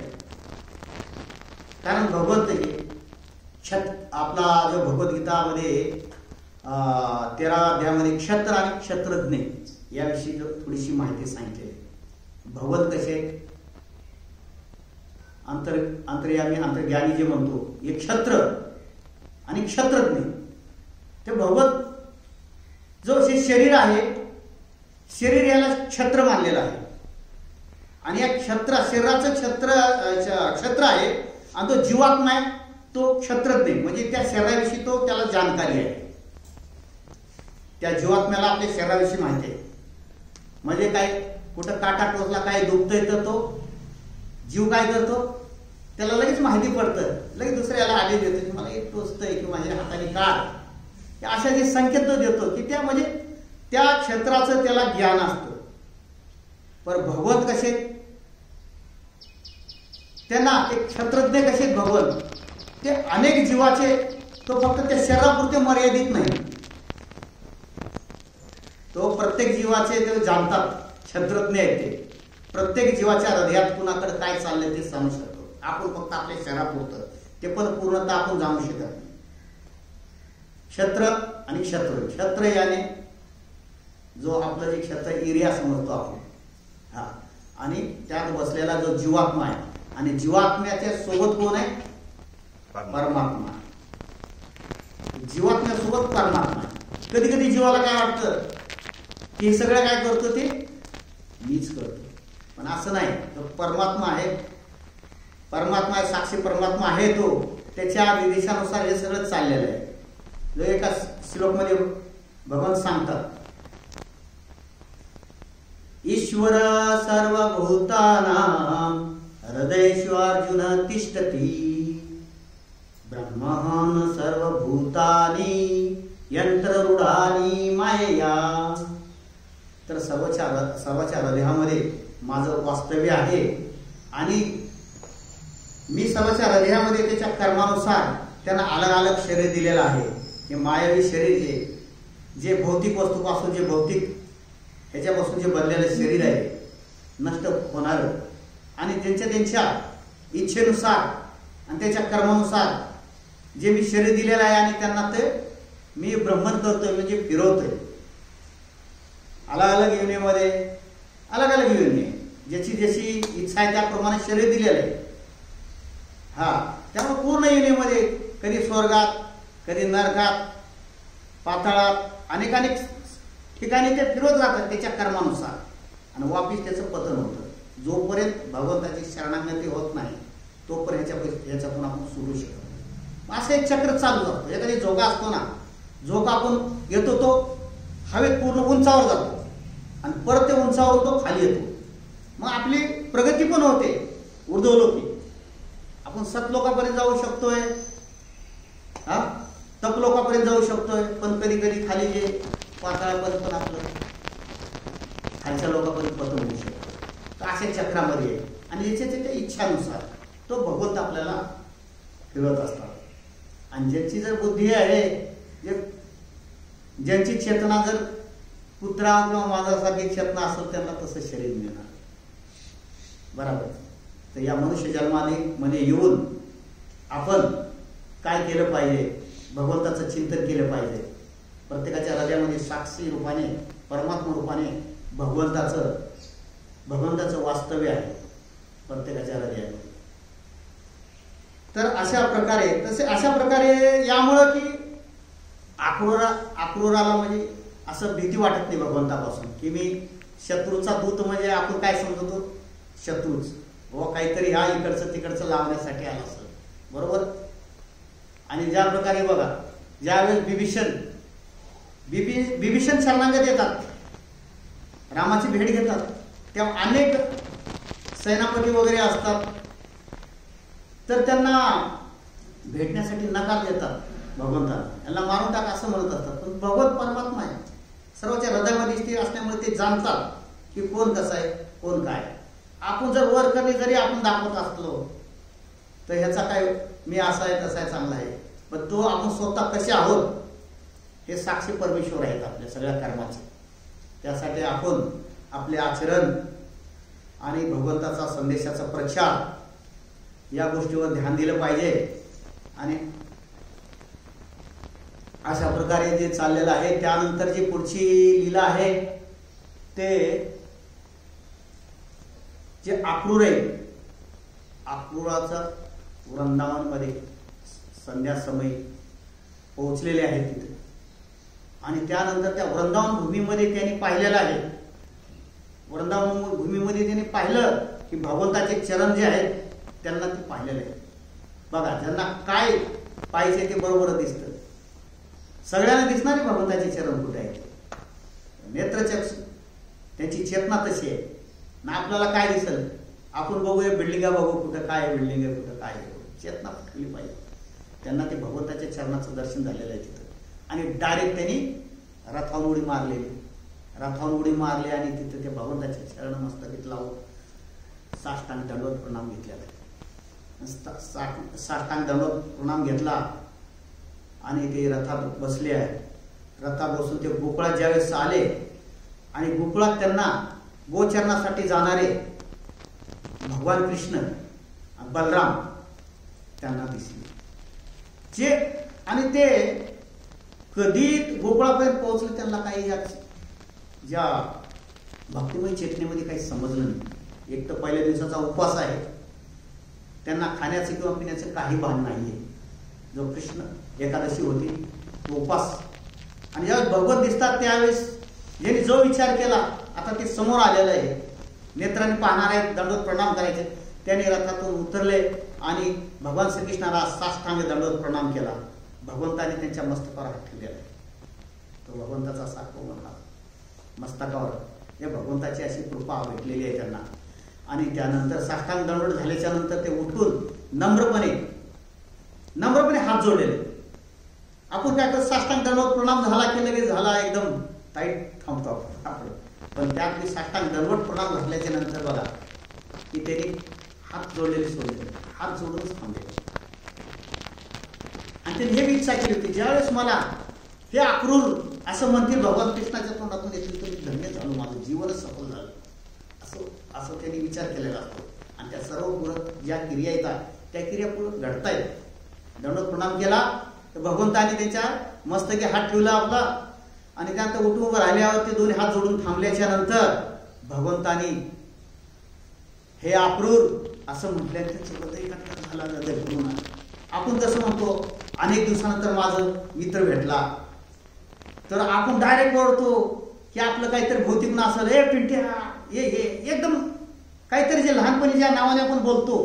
कारण भगवंत हे आपला जो भगवद्गीतामध्ये 13 अध्यायामध्ये क्षत्र आणि क्षत्रज्ञ याविषयी थोडीशी माहिती सांगितली. भगवंत कसे अंतर्यामी अंतर्ज्ञानी जे म्हणतो हे क्षत्र आणि क्षत्रज्ञ. ते भगवत जो शरीर आहे, शरीर याला क्षत्र मानलेलं आहे आणि या शरीराचं क्षत्र आहे आणि तो जीवात्मा आहे तो क्षत्रज्ञ. म्हणजे त्या शरीराविषयी त्याला जाणकारी आहे. त्या जीवात्म्याला आपल्या शरीराविषयी माहिती आहे. म्हणजे काय कुठं काटा टोचला काय दुखतंय तर तो जीव काय करतो त्याला लगेच माहिती पडतं. लगेच दुसऱ्याला आदेश देतो की मला एक टोचतंय किंवा माझ्या हाताने काढ. अशा जे संकेत देतो की त्या म्हणजे त्या क्षेत्राचं त्याला ज्ञान असतं. पण भगवंत कसे त्यांना एक क्षत्रज्ञ कसे भगवंत ते अनेक जीवाचे तो फक्त त्या शरीरापुरते मर्यादित नाही. तो प्रत्येक जीवाचे ते जाणतात. क्षत्रज्ञ आहेत ते. प्रत्येक जीवाच्या हृदयात कुणाकडे काय चाललंय ते सांगू शकतो. आपण फक्त आपल्या शरीरापुरतं ते पण पूर्णतः आपण जाणू शकत नाही. क्षत्र आणि क्षत्र याने जो आपलं जे क्षत्र एरिया समजतो आपण, आणि त्यात बसलेला जो जीवात्मा आहे आणि जीवात्म्याच्या सोबत कोण आहे? परमात्मा. जीवात्म्यासोबत परमात्मा आहे. कधी कधी जीवाला काय वाटतं की हे सगळं काय करतो ते मीच करतो, पण असं नाही. तो परमात्मा आहे. परमात्मा आहे, साक्षी परमात्मा आहे. तो त्याच्या निर्देशानुसार हे सगळं चाललेलं आहे. जो एका श्लोकमध्ये भगवान सांगतात, ईश्वर सर्वभूतानां हृदयेषु अर्जुन तिष्ठति ब्रह्मन् सर्वभूतानि यंत्ररूढानि मायया. तर सर्वाच्या हृदयामध्ये माझं वास्तव्य आहे आणि मी सर्वाच्या हृदयामध्ये त्याच्या कर्मानुसार त्यांना अलग अलग शरीर दिलेलं आहे. हे मायावी शरीर जे भौतिक वस्तूपासून जे भौतिक ह्याच्यापासून जे बनलेलं शरीर आहे नष्ट होणार आणि त्यांच्या इच्छेनुसार आणि त्याच्या कर्मानुसार जे मी शरीर दिलेलं आहे आणि त्यांना ते मी भ्रमण करतोय म्हणजे फिरवतोय. अलग अलग योनीमध्ये अलग अलग योनी ज्याची जशी इच्छा आहे त्याप्रमाणे शरीर दिलेलं आहे. त्यामुळे पूर्ण योनीमध्ये कधी स्वर्गात, कधी नरकात, पाताळात अनेक ठिकाणी ते फिरत राहतात त्याच्या कर्मानुसार आणि वापिस त्याचं पतन होतं. जोपर्यंत भगवंताची शरणागती होत नाही तोपर्यंत ह्याच्यातून आपण सुटू शकतो. असं एक चक्र चालू जातो. एखादी झोका असतो ना, झोका आपण घेतो तो हवेत पूर्ण उंचावर जातो आणि परत ते उंचावर तो खाली येतो. मग आपली प्रगती पण होते ऊर्ध्वलोकी. आपण सतलोकापर्यंत जाऊ शकतोय, तप लोकापर्यंत जाऊ शकतोय, पण कधी कधी खाली जे पाताळापर्यंत पण आपलं खालच्या लोकांपर्यंत पतन होऊ शकतो. तर अशा चक्रामध्ये आहे आणि याच्या त्याच्या इच्छानुसार तो भगवंत आपल्याला फिरवत असतात. आणि ज्यांची जर बुद्धी आहे, ज्यांची चेतना जर कुत्रा किंवा माझ्यासारखी चेतना असेल त्यांना तसं शरीर मिळणार. बरोबर. तर या मनुष्य जन्माने मध्ये येऊन आपण काय केलं पाहिजे, भगवंताचं चिंतन केलं पाहिजे. प्रत्येकाच्या हृदयामध्ये साक्षी रूपाने, परमात्मा रूपाने भगवंताचं वास्तव्य आहे प्रत्येकाच्या हृदयामध्ये. तर अशा प्रकारे यामुळं की आक्रोराला म्हणजे असं भीती वाटत नाही भगवंतापासून, की मी शत्रूचा दूत, म्हणजे आपण काय समजतो शत्रूच व काहीतरी हा इकडचं तिकडचं लावण्यासाठी आला असेल. बरोबर. आणि ज्या प्रकारे बघा, ज्यावेळेस बिभीषण शरणागत येतात, रामाची भेट घेतात, तेव्हा अनेक सेनापती वगैरे असतात, तर त्यांना भेटण्यासाठी नकार देतात भगवंताला, यांना मारून टाक असं म्हणत असतात. पण भगवंत परमात्मा आहे, सर्वांच्या हृदयामध्ये स्थिर असल्यामुळे ते जाणतात की कोण कसं आहे, कोण काय. आपण जर वर करणे जरी आपण दाखवत असलो तर ह्याचा काय मी असा आहे तसा आहे चांगला आहे, पण तो आपण स्वतः कसे आहोत हे साक्षी परमेश्वर आहेत आपल्या सगळ्या कर्माचे. त्यासाठी आपण आपले आचरण आणि भगवंताचा संदेशाचा प्रचार या गोष्टीवर ध्यान दिलं पाहिजे. आणि अशा प्रकारे जे चाललेलं आहे, त्यानंतर जी पुढची लीला आहे ते जे आक्रूर आहे, आक्रूराचा वृंदावन मध्ये संध्या समय पोहोचलेले आहेत तिथे. आणि त्यानंतर त्या वृंदावन भूमीमध्ये त्यांनी पाहिलेलं आहे, वृंदावन भूमीमध्ये त्यांनी पाहिलं की भगवंताचे चरण जे आहेत त्यांना ते पाहिलेले आहे. बघा, ज्यांना काय पाहिजे ते बरोबर दिसतं, सगळ्यांना दिसणारे भगवंताचे चरण कुठे आहेत, नेत्रचक्षु, त्यांची चेतना तशी आहे ना. आपल्याला काय दिसेल, आपण बघूया बिल्डिंगा बघू, कुठं काय आहे बिल्डिंग आहे, कुठं काय आहे, चेतना फुटली पाहिजे. त्यांना ते भगवंताच्या चरणाचं दर्शन झालेलं आहे तिथं. आणि डायरेक्ट त्यांनी रथावर उडी मारली आणि तिथे ते भगवंताचे चरण मस्तकीत लावून साष्टांग दंडवत प्रणाम घेतलेला आहे. साष्टांग दंडवत प्रणाम घेतला आणि ते रथात बसले आहे. रथात बसून ते गोकुळात ज्यावेळेस आले आणि गोकुळात त्यांना गोचरणासाठी जाणारे भगवान कृष्ण बलराम त्यांना दिसले जे, आणि ते कधी गोकुळापर्यंत पोहोचले त्यांना काही ज्या भक्तिमय चेतनेमध्ये काही समजलं नाही. एक तर पहिल्या दिवसाचा उपवास आहे, त्यांना खाण्याचं किंवा पिण्याचं काही भान नाहीये. जो कृष्ण एकादशी होती तो उपवास, आणि ज्यावेळेस भगवत दिसतात त्यावेळेस ज्यांनी जो विचार केला, आता ते समोर आलेलं आहे, नेत्रांनी पाहणार आहेत, दंडवत प्रणाम करायचे, त्यांनी रथातून उतरले आणि भगवान श्रीकृष्णाला साष्टांग दंडवत प्रणाम केला. भगवंताने त्यांच्या मस्तकावर हात ठेवलेला आहे, तो भगवंताचा सार्वभौम मस्तकावर. हे भगवंताची अशी कृपा भेटलेली आहे त्यांना. आणि त्यानंतर साष्टांग दंडवत झाल्याच्या नंतर ते उठून नम्रपणे हात जोडलेले. आपण काय करतो, साष्टांग दंडवत प्रणाम झाला की लगेच झाला, एकदम टाईट थांबतो आपण. पण त्यातली साष्टांग दंडवत प्रणाम झाल्याच्या नंतर बघा की त्यांनी हात जोडलेले सोडले, हात जोडूनच थांबले. आणि त्यांनी हे इच्छा केली होती, ज्यावेळेस मला हे आक्रूर असं म्हणतील भगवान कृष्णाच्या तोंडातून येतील तर मी धन्य झालो, माझं जीवनच सफल झालं, असं त्यांनी विचार केलेला असतो. आणि त्या सर्व पूरक ज्या क्रिया येतात त्या क्रिया पूरक घडतायत. दंडवत प्रणाम केला तर भगवंताने त्यांच्या मस्तकी हात ठेवला आपला, आणि त्यानंतर उठून उभं राहिल्यावर ते दोन्ही हात जोडून थांबल्याच्या नंतर भगवंतानी हे आक्रूर असं म्हटल्यानंतर हृदय कटकट झाला, हृदय भरून आलं. आपण कसं म्हणतो, अनेक दिवसानंतर माझं मित्र भेटला, तर आपण डायरेक्ट ओळखतो की आपलं काहीतरी भौतिक ना असेल, हे पिंट्या हे एकदम काहीतरी जे लहानपणी ज्या नावाने आपण बोलतो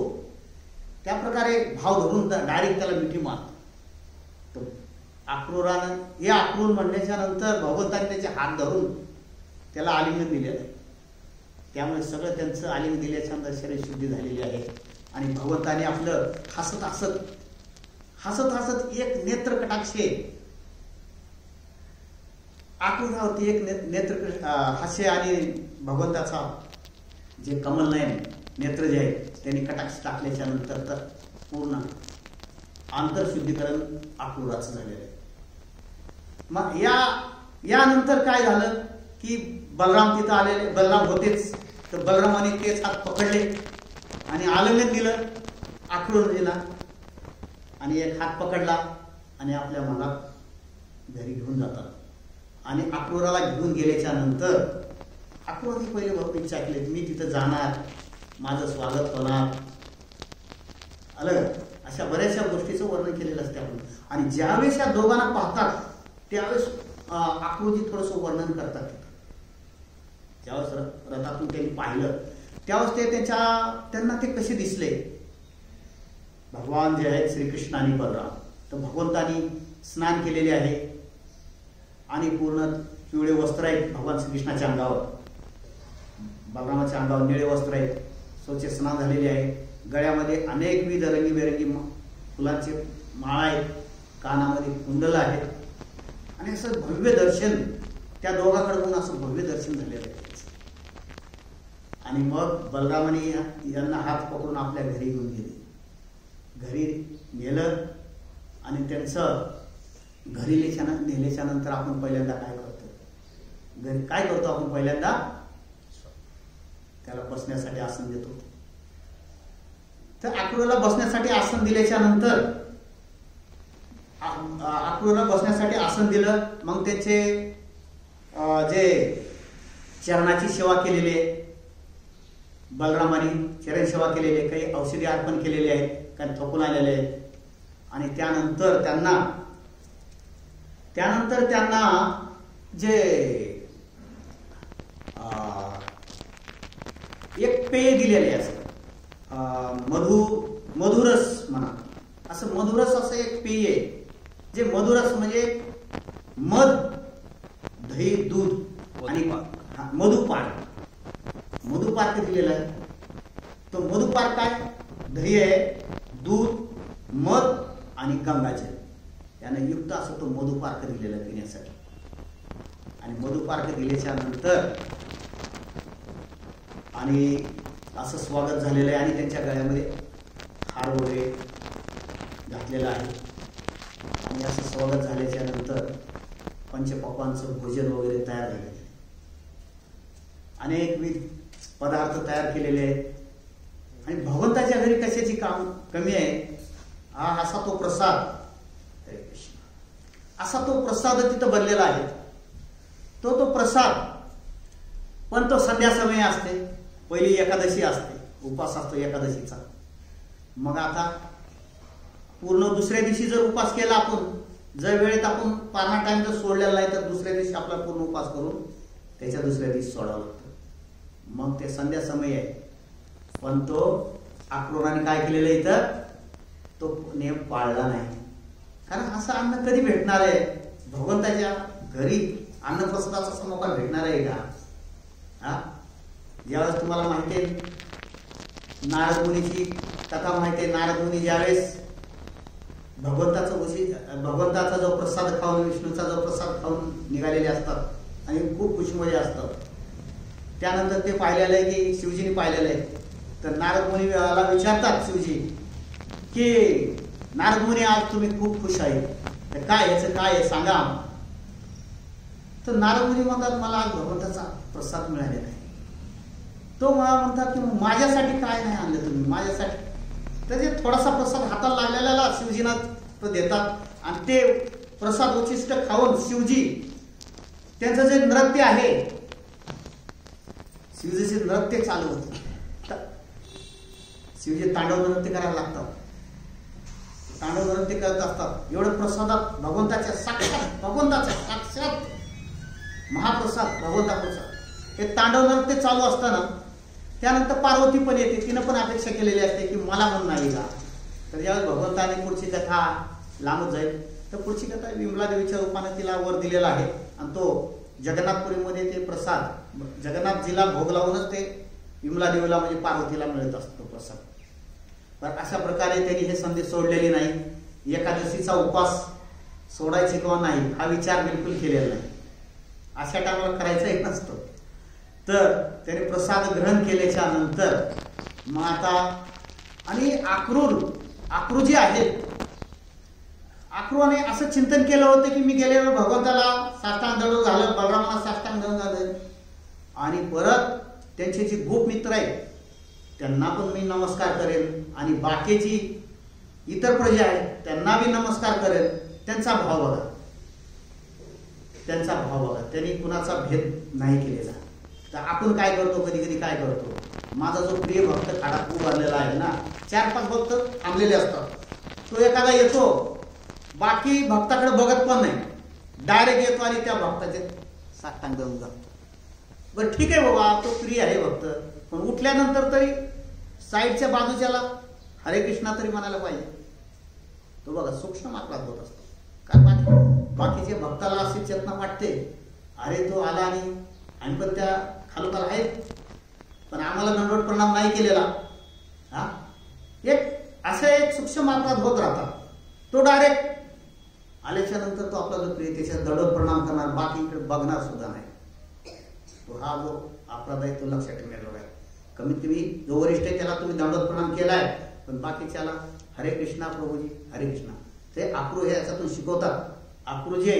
त्या प्रकारे भाव धरून डायरेक्ट त्याला मिठी मारतो. आक्रूरानं हे आक्रूर म्हणण्याच्या नंतर भगवंताने त्याचे हात धरून त्याला आलिंगन दिलेलं आहे. त्यामुळे सगळं त्यांचं आलिंगन दिल्याच्या नंतर शरीर शुद्धी झालेली आहे. आणि भगवंताने आपलं हसत हसत हसत हसत एक नेत्र कटाक्षे आकृतावरती एक नेत्र हास्य आणि भगवंताचा जे कमलनयन नेत्र जे आहे त्यांनी कटाक्ष टाकल्याच्या नंतर तर पूर्ण आंतरशुद्धीकरण आकृताचं झालेलं आहे. मग यानंतर काय झालं की बलराम तिथं आलेले, बलराम होतेच, तर बलरामाने तेच हात पकडले आणि आलिंगन दिलं आकृतीला आणि एक हात पकडला आणि आपल्या मनात घरी घेऊन जातात. आणि अक्रूराला घेऊन गेल्याच्या नंतर अक्रूराने पहिले बहुत इच्छा केली, मी तिथं जाणार, माझं स्वागत होणार, अलग अशा बऱ्याचशा गोष्टीचं वर्णन केलेलं असते आपण. आणि ज्यावेळेस या दोघांना पाहतात त्यावेळेस अक्रूरजी थोडंसं वर्णन करतात. ज्यावेळेस रथातून त्यांनी पाहिलं त्यावेळेस ते त्यांना ते कसे दिसले. भगवान जे आहेत श्रीकृष्ण आणि बलराम, तर भगवंतानी स्नान केलेले आहे आणि पूर्ण पिवळे वस्त्र आहेत भगवान श्रीकृष्णाच्या अंगावर, बलरामाच्या अंगावर निळे वस्त्र आहेत, स्वच्छ स्नान झालेले आहे, गळ्यामध्ये अनेकविध रंगीबेरंगी फुलांचे माळा आहेत, कानामध्ये कुंडल आहेत आणि असं भव्य दर्शन त्या दोघांकडून असं भव्य दर्शन झालेलं आहे. आणि मग बलरामाने यांना हात पकडून आपल्या घरी घेऊन गेले. घरी नेलं आणि त्यांचं घरी नेल्याच्या नंतर आपण पहिल्यांदा काय करतो, घरी काय करतो आपण पहिल्यांदा त्याला बसण्यासाठी आसन देतो. तर अक्रूरला बसण्यासाठी आसन दिल्याच्या नंतर अक्रूरला बसण्यासाठी आसन दिलं. मग त्याचे जे चरणाची सेवा केलेली आहे, बलरामाने चरण सेवा केलेली आहे, काही औषधी अर्पण केलेले आहेत, काही थकून आलेले आहेत. आणि त्यानंतर त्यांना जे एक पेय दिलेले असं मधुरस म्हणा, असं मधुरस असं एक पेय आहे, जे मधुरस म्हणजे मध, दही, दूध आणि मधुपार्क दिलेला आहे. तो मधुपार्क काय, दही आहे, दूध, मध आणि गंगाजल याने युक्त असं तो मधुपार्क दिलेला पिण्यासाठी. आणि मधुपार्क दिल्याच्या नंतर आणि असं स्वागत झालेलं आहे आणि त्यांच्या गळ्यामध्ये हार वगैरे घातलेला आहे. आणि असं स्वागत झाल्याच्या नंतर पंचपक्वांचं भोजन वगैरे तयार झालेलं आहे, अनेकविध पदार्थ तयार केलेले आहेत. आणि भगवंताच्या घरी कशाची कमी आहे, हा असा तो प्रसाद, असा तो प्रसाद तिथं बनलेला आहे. तो प्रसाद पण तो संध्या समय असते, पहिली एकादशी असते, उपास असतो एकादशीचा. मग आता पूर्ण दुसऱ्या दिवशी जर उपास केला आपण, जर वेळेत आपण पारणा टाइम जर सोडलेला आहे तर दुसऱ्या दिवशी आपला पूर्ण उपास करून त्याच्या दुसऱ्या दिवशी सोडावं लागतं. मग ते संध्या समय आहे. पण तो अक्रूराने काय केलेलं इथं, तो नियम पाळला नाही. कारण असं अन्न कधी भेटणार आहे, भगवंताच्या घरी अन्नप्रसादाचा समोकार भेटणार आहे का? ज्यावेळेस तुम्हाला माहिती आहे नारद मुनीची कथा माहिती आहे, नारद मुनी ज्यावेळेस भगवंताचा जो प्रसाद खाऊन, विष्णूचा जो प्रसाद खाऊन निघालेले असतात आणि खूप खुशीमध्ये असतात. त्यानंतर ते पाहिलेलं आहे की शिवजीने पाहिलेलं आहे. तर नारद मुनीला विचारतात शिवजी की नारद मुनी आज तुम्ही खूप खुश आहे, तर काय याचं काय आहे सांगा. तर नारद मुनी म्हणतात मला आज भगवंताचा प्रसाद मिळालेला आहे. तो मला म्हणतात की माझ्यासाठी काय नाही आणलं तुम्ही माझ्यासाठी. तर ते थोडासा प्रसाद हाताला लागलेला शिवजींना तो देतात आणि ते प्रसाद उचिष्ट खाऊन शिवजी त्यांचं जे नृत्य आहे, शिवजीचे नृत्य चालू होते. शिवजी तांडव नृत्य करायला लागतात, तांडव नृत्य करत असतात. एवढं प्रसादात भगवंताच्या साक्षात महाप्रसाद भगवंताप्रसाद हे तांडव नृत्य चालू असताना त्यानंतर पार्वती पण येते. तिनं पण अपेक्षा केलेली असते की मला म्हणून नाही का. तर ज्यावेळेस भगवंताने पुढची कथा लांबच जाईल तर पुढची कथा विमला देवीच्या रूपाने तिला वर दिलेला आहे आणि तो जगन्नाथपुरीमध्ये ते प्रसाद जगन्नाथजीला भोग लावूनच ते विमला देवीला म्हणजे पार्वतीला मिळत असतो प्रसाद. पण अशा प्रकारे त्यांनी हे संधी सोडलेली नाही. एकादशीचा उपवास सोडायचे किंवा नाही हा विचार बिलकुल केलेला नाही. अशा टायमाला करायचाही नसतो. तर त्याने प्रसाद ग्रहण केल्याच्या नंतर मग आता आणि आक्रू जे आहेत, आक्रूने असं चिंतन केलं होतं की मी गेल्यावर भगवंताला साष्टांग दंडवत घालत, बलरामाला साष्टांग दंडवत घालत आणि परत त्यांचे जे गोप मित्र आहेत त्यांना पण मी नमस्कार करेन आणि बाकीची इतर प्रजा आहेत त्यांना मी नमस्कार करेन. त्यांचा भाव बघा, त्यांचा भाव बघा. त्यांनी कुणाचा भेद नाही केलेला. तर आपण काय करतो, कधी कधी काय करतो, माझा जो प्रिय भक्त खाडात उभारलेला आहे ना, 4-5 भक्त थांबलेले असतात, तो एखादा येतो बाकी भक्ताकडे बघत पण नाही, डायरेक्ट येतो आणि त्या भक्ताचे साष्टांग देऊन जातो. बरं ठीक आहे बाबा, तो प्रिय आहे भक्त, पण उठल्यानंतर तरी साईडच्या बाजूच्याला हरे कृष्णा तरी म्हणायला पाहिजे. तो बघा सूक्ष्म अपराध होत असतो. काय बाकीचे भक्ताला अशी चेतना वाटते, अरे तो आला आणि पण त्या खालोखाल आहेत, पण आम्हाला दंडवत प्रणाम नाही केलेला. हा एक सूक्ष्म अपराध होत राहतात. तो डायरेक्ट आल्याच्या नंतर तो आपला जो प्रिय त्याच्या दंडवत प्रणाम करणार, बाकी इकडे बघणार सुद्धा नाही. तो हा जो अपराध आहे तो लक्षात ठेवण्याजोगा आहे. कमीत कमी जो वरिष्ठ आहे त्याला तुम्ही दंडवत प्रणाम केलाय, पण बाकीच्याला हरे कृष्णा प्रभूजी हरे कृष्णा. ते आक्रू हे याच्यातून शिकवतात. आक्रू जे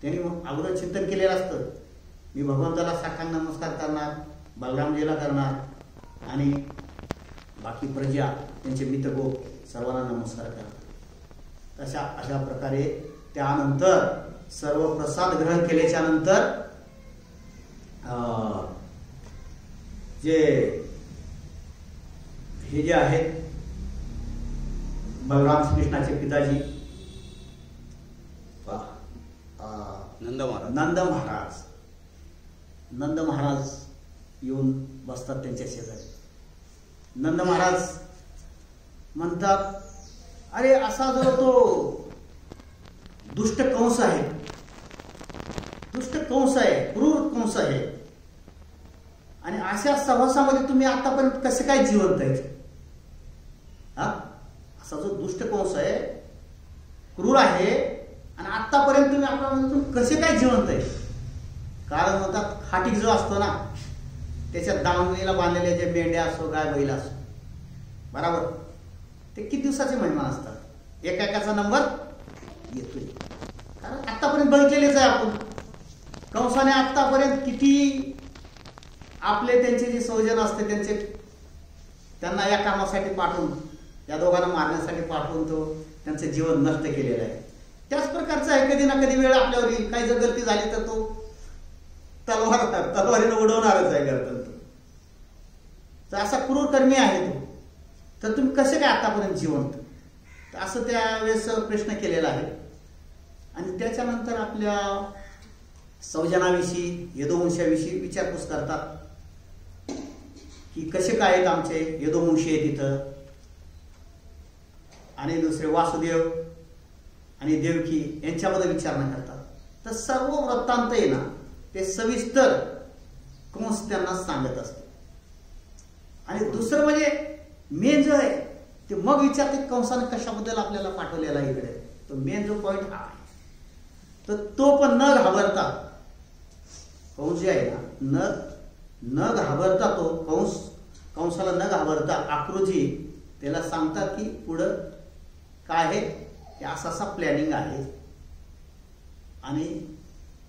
त्यांनी अगोदर चिंतन केलेलं असतं, मी भगवंताला साष्टांग नमस्कार करणार, बलरामजीला करणार आणि बाकी प्रजा त्यांचे मित्रगोप सर्वांना नमस्कार करणार. अशा प्रकारे त्यानंतर सर्व प्रसाद ग्रहण केल्याच्या नंतर हे जे आहेत बलराम श्रीकृष्णाचे पिताजी नंद महाराज येऊन बसतात त्यांच्या शेजारी. नंद महाराज म्हणतात, अरे असा जो तो दुष्ट कंस आहे, क्रूर कंस आहे, आणि अशा सहवासामध्ये तुम्ही आतापर्यंत कसे काय जिवंत आहेत? असा जो दुष्ट कंस आहे, क्रूर आहे, आणि आतापर्यंत तुम्ही आपल्यामध्ये कसे काय जिवंत आहे? कारण म्हणतात खाटीक जो असतो ना, त्याच्या दावणीला बांधलेल्या जे मेंढ्या असो, गाय बैल असो, बरोबर, ते किती दिवसाचे मेहमान असतात, एकाचा नंबर येतोय. कारण आतापर्यंत बघितलेलेच आहे आपण. कंसाने आतापर्यंत किती आपले त्यांचे जे सौजन असते त्यांना या कामासाठी पाठवून, या दोघांना मारण्यासाठी पाठवून तो त्यांचं जीवन नष्ट केलेलं आहे. त्याच प्रकारचं आहे, कधी ना कधी वेळ आपल्यावर येईल. काही जर गलती झाली तर तो तलवारीनं उडवणारच आहे गर्दन. तर असा क्रूर कर्मी आहे तो. तर तुम्ही कसे काय आतापर्यंत जिवंत? असं त्यावेळेस प्रश्न केलेला आहे. आणि त्याच्यानंतर आपल्या सौजनाविषयी, यदुवंशाविषयी विचारपूस करतात की कसे काय आहेत आमचे यदुवंशी आहेत तिथं. आणि दुसरे वासुदेव आणि देवकी यांच्याबद्दल विचारणा करतात. तर सर्व वृत्तांत आहे ना ते सविस्तर कंस त्यांना सांगत असते. आणि दुसरं म्हणजे मेन जो आहे ते मग विचारते कंसाने कशाबद्दल आपल्याला पाठवलेला इकडे. तो मेन जो पॉइंट हा आहे. तर तो पण न घाबरता, कंस जे आहे ना, न घाबरता तो कंसाला न घाबरता आक्रूजी त्याला सांगतात की पुढं काय आहे, की असा प्लॅनिंग आहे. आणि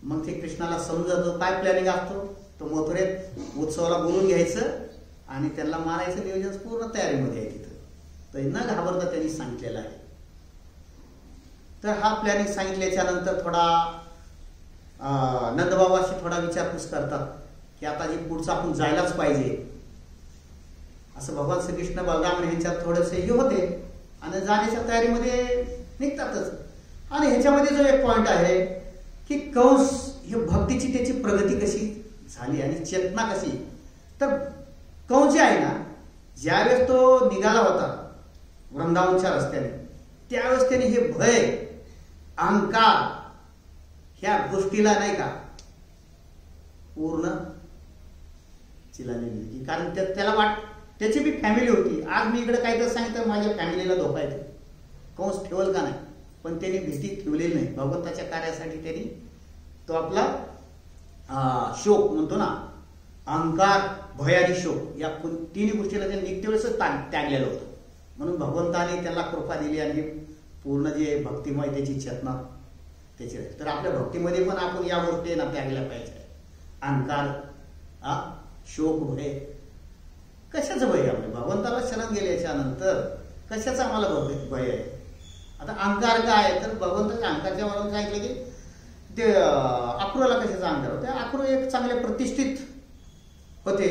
मग ते कृष्णाला समजतो काय प्लॅनिंग असतो. तो मथुरेत उत्सवाला बोलून घ्यायचं आणि त्यांना मारायचं नियोजन पूर्ण तयारीमध्ये आहे तिथं. तर न घाबरता त्यांनी सांगितलेलं आहे. तर हा प्लॅनिंग सांगितल्याच्या नंतर थोडा नंदबाबाशी थोडा विचारपूस करतात की आता जी पुढचं आपण जायलाच पाहिजे. असं भगवान श्रीकृष्ण बलराम यांच्यात थोडेसे हे होते आणि जाण्याच्या तयारीमध्ये निघतातच. आणि ह्याच्यामध्ये जो एक पॉइंट आहे की कंस ही भक्तीची त्याची प्रगती कशी झाली आणि चेतना कशी. तर कंस जे आहे ना, ज्यावेळेस तो निघाला होता वृंदावनच्या रस्त्याने, त्यावेळेस त्याने हे भय, अहंकार ह्या गोष्टीला नाही का पूर्ण चिलाने लिहिली, कारण त्याला त्याची बी फॅमिली होती. आज मी इकडे काहीतरी सांगितलं माझ्या फॅमिलीला धोका येतो, कंस ठेवल का नाही, पण त्यांनी भीती ठेवलेली नाही. भगवंताच्या कार्यासाठी त्यांनी तो आपला शोक म्हणतो ना, अहंकार, भय आणि शोक या तिन्ही गोष्टीला त्यांनी नित्य वेळेस त्यागलेलं होतं. म्हणून भगवंताने त्याला कृपा दिली आणि पूर्ण जे भक्तिमय त्याची चेतना त्याची. तर आपल्या भक्तीमध्ये पण आपण या गोष्टी ना त्यागल्या पाहिजे. अहंकार, शोक, भय. कशाचं भय? आपल्या भगवंताला शरण गेल्याच्या नंतर कशाचं आम्हाला भय आहे? आता अहंकार काय आहे? तर भगवंताच्या अहंकारच्या वरून सांगितलं की ते अक्रूरला कशाचा अहंकार होता? अक्रूर एक चांगले प्रतिष्ठित होते,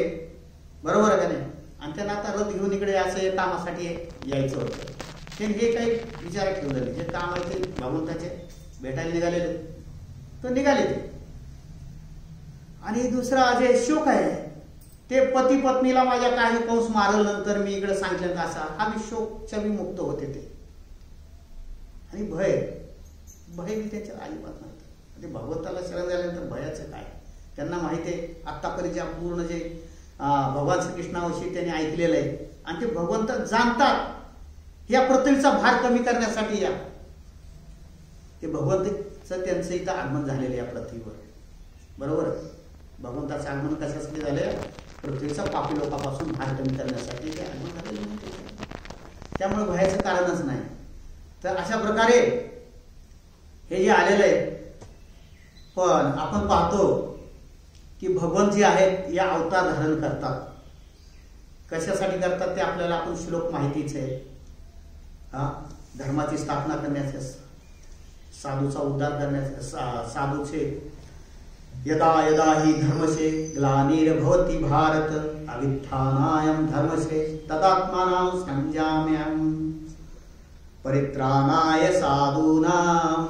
बरोबर आहे का नाही? आणि त्यांना आता रथ घेऊन इकडे असं कामासाठी यायचं होतं. ते हे काही विचार ठेवलेले, जे काम आहे ते भगवंताचे भेटायला निघालेले तर निघाले ते. आणि दुसरा जे शोक आहे ते पती पत्नीला माझ्या काही कंस मारल नंतर मी इकडे सांगितलं का असा, हा मी शोकच्या विमुक्त होते ते. आणि भय बी त्यांच्या अजिबात नव्हतं. ते भगवंताला शरण झाल्यानंतर भयाचं काय? त्यांना माहिती आहे आत्तापर्यंत पूर्ण जे भगवान श्रीकृष्णाविषयी त्यांनी ऐकलेलं आहे आणि ते भगवंत जाणतात या पृथ्वीचा भार कमी करण्यासाठी या ते भगवंताचं त्यांचं इथं आगमन झालेलं या पृथ्वीवर, बरोबर? भगवंताचं आगमन कशासाठी झालं? पृथ्वीचा पापी लोकांपासून भार कमी करण्यासाठी ते आगमन झालेलं नाही. त्यामुळे भयाचं कारणच नाही. तर अशा प्रकारे हे जे आलेलं आहे, पण आपण पाहतो की भगवंत जे आहेत या अवतार धारण करतात. कशासाठी करतात ते आपल्याला आपण श्लोक माहितीच आहे. धर्माची स्थापना करण्याचे, साधूचा उद्धार करण्याचे, साधूचे यदा यदा हि धर्मसे ग्लानिर्भवति भारत अवित्थानाय धर्मसे तदात्मानां संजाम्यहम् परित्राणाय साधूनां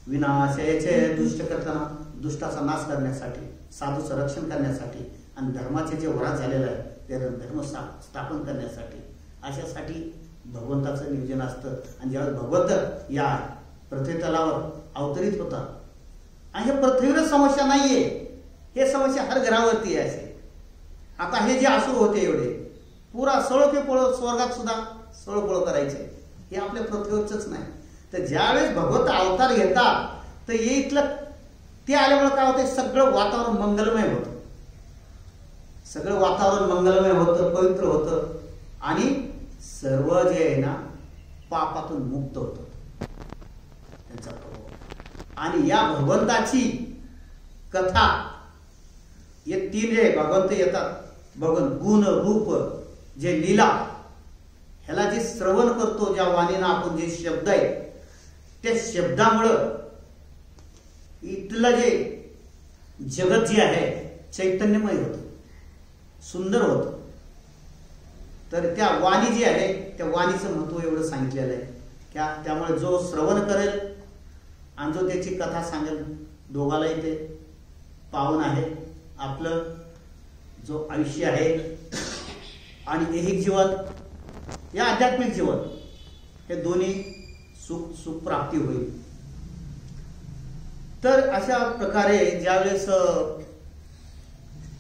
विनाशाचे दुष्टकर्तना, दुष्टाचा नाश करण्यासाठी, साधूचं रक्षण करण्यासाठी आणि धर्माचे जे वरात झालेलं आहे ते धर्म स्थापन करण्यासाठी, अशासाठी भगवंताचं नियोजन असतं. आणि ज्यावेळेस भगवंत या पृथ्वी तलावर अवतरित होता आणि हे पृथ्वीवरच समस्या नाहीये, हे समस्या हर घरावरती आहे. असे आता हे जे असुर होते एवढे पुरा सळोपळ स्वर्गात सुद्धा सळोपळ करायचे, हे आपल्या पृथ्वीवरच नाही. तर ज्यावेळेस भगवंत अवतार घेतात तर हे इथलं ते आल्यामुळे काय होतं, सगळं वातावरण मंगलमय होतं, सगळं वातावरण मंगलमय होतं, पवित्र होतं आणि सर्व जे आहे ना पापातून मुक्त होतं त्यांचा प्रभाव. आणि या भगवंताची कथा हे तीन जे भगवंत येतात, भगवंत गुण रूप जे लीला, ह्याला जे श्रवण करतो, ज्या वाणीनं आपण जे शब्द आहे त्या शब्दामुळं इथलं जे जगत जे आहे चैतन्यमय होतं, सुंदर होतं. तर त्या वाणी जी आहे त्या वाणीचं महत्व एवढं सांगितलेलं आहे. त्यामुळे जो श्रवण करेल आणि जो त्याची कथा सांगेल दोघालाही ते पावन आहे. आपलं जो आयुष्य आहे आणि ऐहिक जीवन या आध्यात्मिक जीवन हे दोन्ही सुख प्राप्ती होईल. तर अशा प्रकारे ज्यावेळेस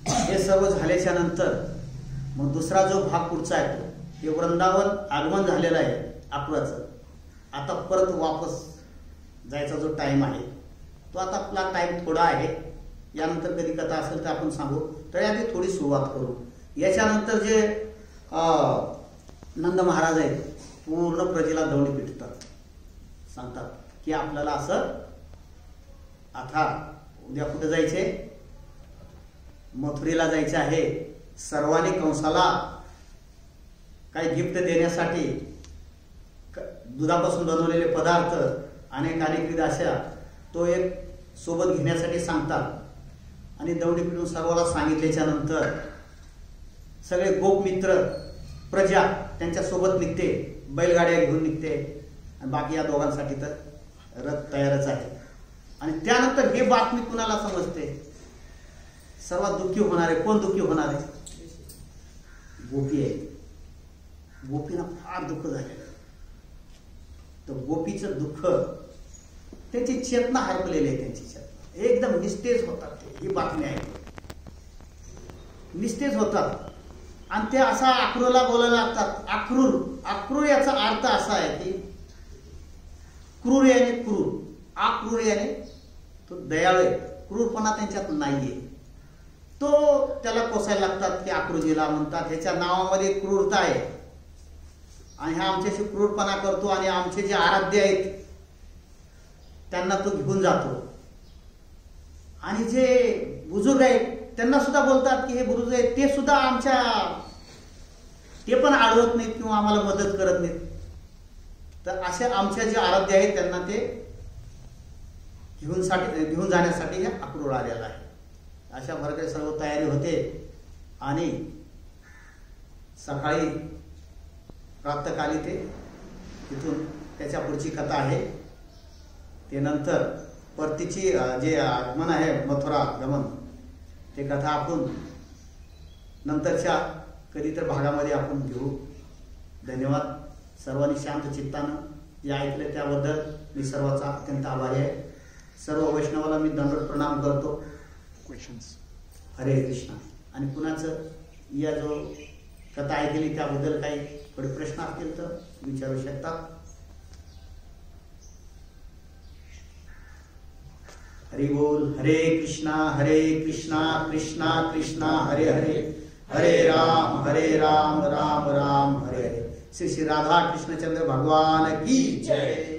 हे सर्व झाल्याच्या नंतर मग दुसरा जो भाग पुढचा आहे हे वृंदावन आगमन झालेलं आहे अक्रूराचं. आता परत वापस जायचा जो टाइम आहे तो आता आपला टाइम थोडा आहे. यानंतर कधी कथा असेल तर आपण सांगू. तर याची थोडी सुरुवात करू. याच्यानंतर जे नंद महाराज आहेत पूर्ण प्रजेला दौडी पिटतात, सांगतात की आपल्याला असं आता उद्या कुठे जायचे, मथुरेला जायचे आहे. सर्वांनी कंसाला काही गिफ्ट देण्यासाठी दुधापासून बनवलेले पदार्थ अनेक अशा तो एक सोबत घेण्यासाठी सांगतात. आणि दौडी पिटून सर्वाला सांगितल्याच्या नंतर सगळे गोपमित्र प्रजा त्यांच्या सोबत निघते, बैलगाड्या घेऊन निघते आणि बाकी या दोघांसाठी तर रथ तयारच आहे. आणि त्यानंतर हे बातमी कुणाला समजते, सर्वात दुःखी होणार आहे. कोण दुःखी होणार आहे? गोपी आहे. गोपीला फार दुःख झालेलं. तर गोपीचं दुःख, त्यांची चेतना हरपलेली आहे, त्यांची चेतना एकदम निस्तेज होतात. ही बातमी आहे. निस्तेज होतात आणि ते असा अक्रूरला बोलायला लागतात. अक्रूर याचा अर्थ असा आहे की क्रूर याने क्रूर, अक्रूर याने तो दयाळू, क्रूरपणा त्यांच्यात नाहीये. तो त्याला कोसायला लागतात की अक्रूजीला म्हणतात ह्याच्या नावामध्ये क्रूरता आहे आणि हा आमच्याशी क्रूरपणा करतो आणि आमचे जे आराध्य आहेत त्यांना तो घेऊन जातो. आणि जे बुजुर्ग आहेत त्यांना सुद्धा बोलतात की हे बुजुर्ग आहेत ते सुद्धा ते पण आडवत नाहीत किंवा आम्हाला मदत करत नाहीत. तर असे आमच्या जे आराध्य आहेत त्यांना ते घेऊन जाण्यासाठी हे अक्रूर आलेला आहे. अशा प्रकारे सर्व तयारी होते आणि सकाळी प्रातःकाली ते तिथून त्याच्या पुढची कथा आहे ते नंतर परतीची जे आगमन आहे मथुरा गमन ते कथा आपण नंतरच्या कधीतर भागामध्ये आपण घेऊ. धन्यवाद. सर्वांनी शांत चित्तानं जे ऐकले त्याबद्दल मी सर्वांचा अत्यंत आभारी आहे. सर्व वैष्णवाला मी दंडवत प्रणाम करतो. क्वेश्चन्स. हरे कृष्णा. आणि कुणाचं या जो कथा ऐकली त्याबद्दल काही थोडे प्रश्न असतील तर विचारू शकतात. हरि बोल. हरे कृष्णा कृष्णा कृष्णा हरे हरे, हरे राम राम राम हरे हरे. श्री श्री राधा कृष्णचंद्र भगवान की जय.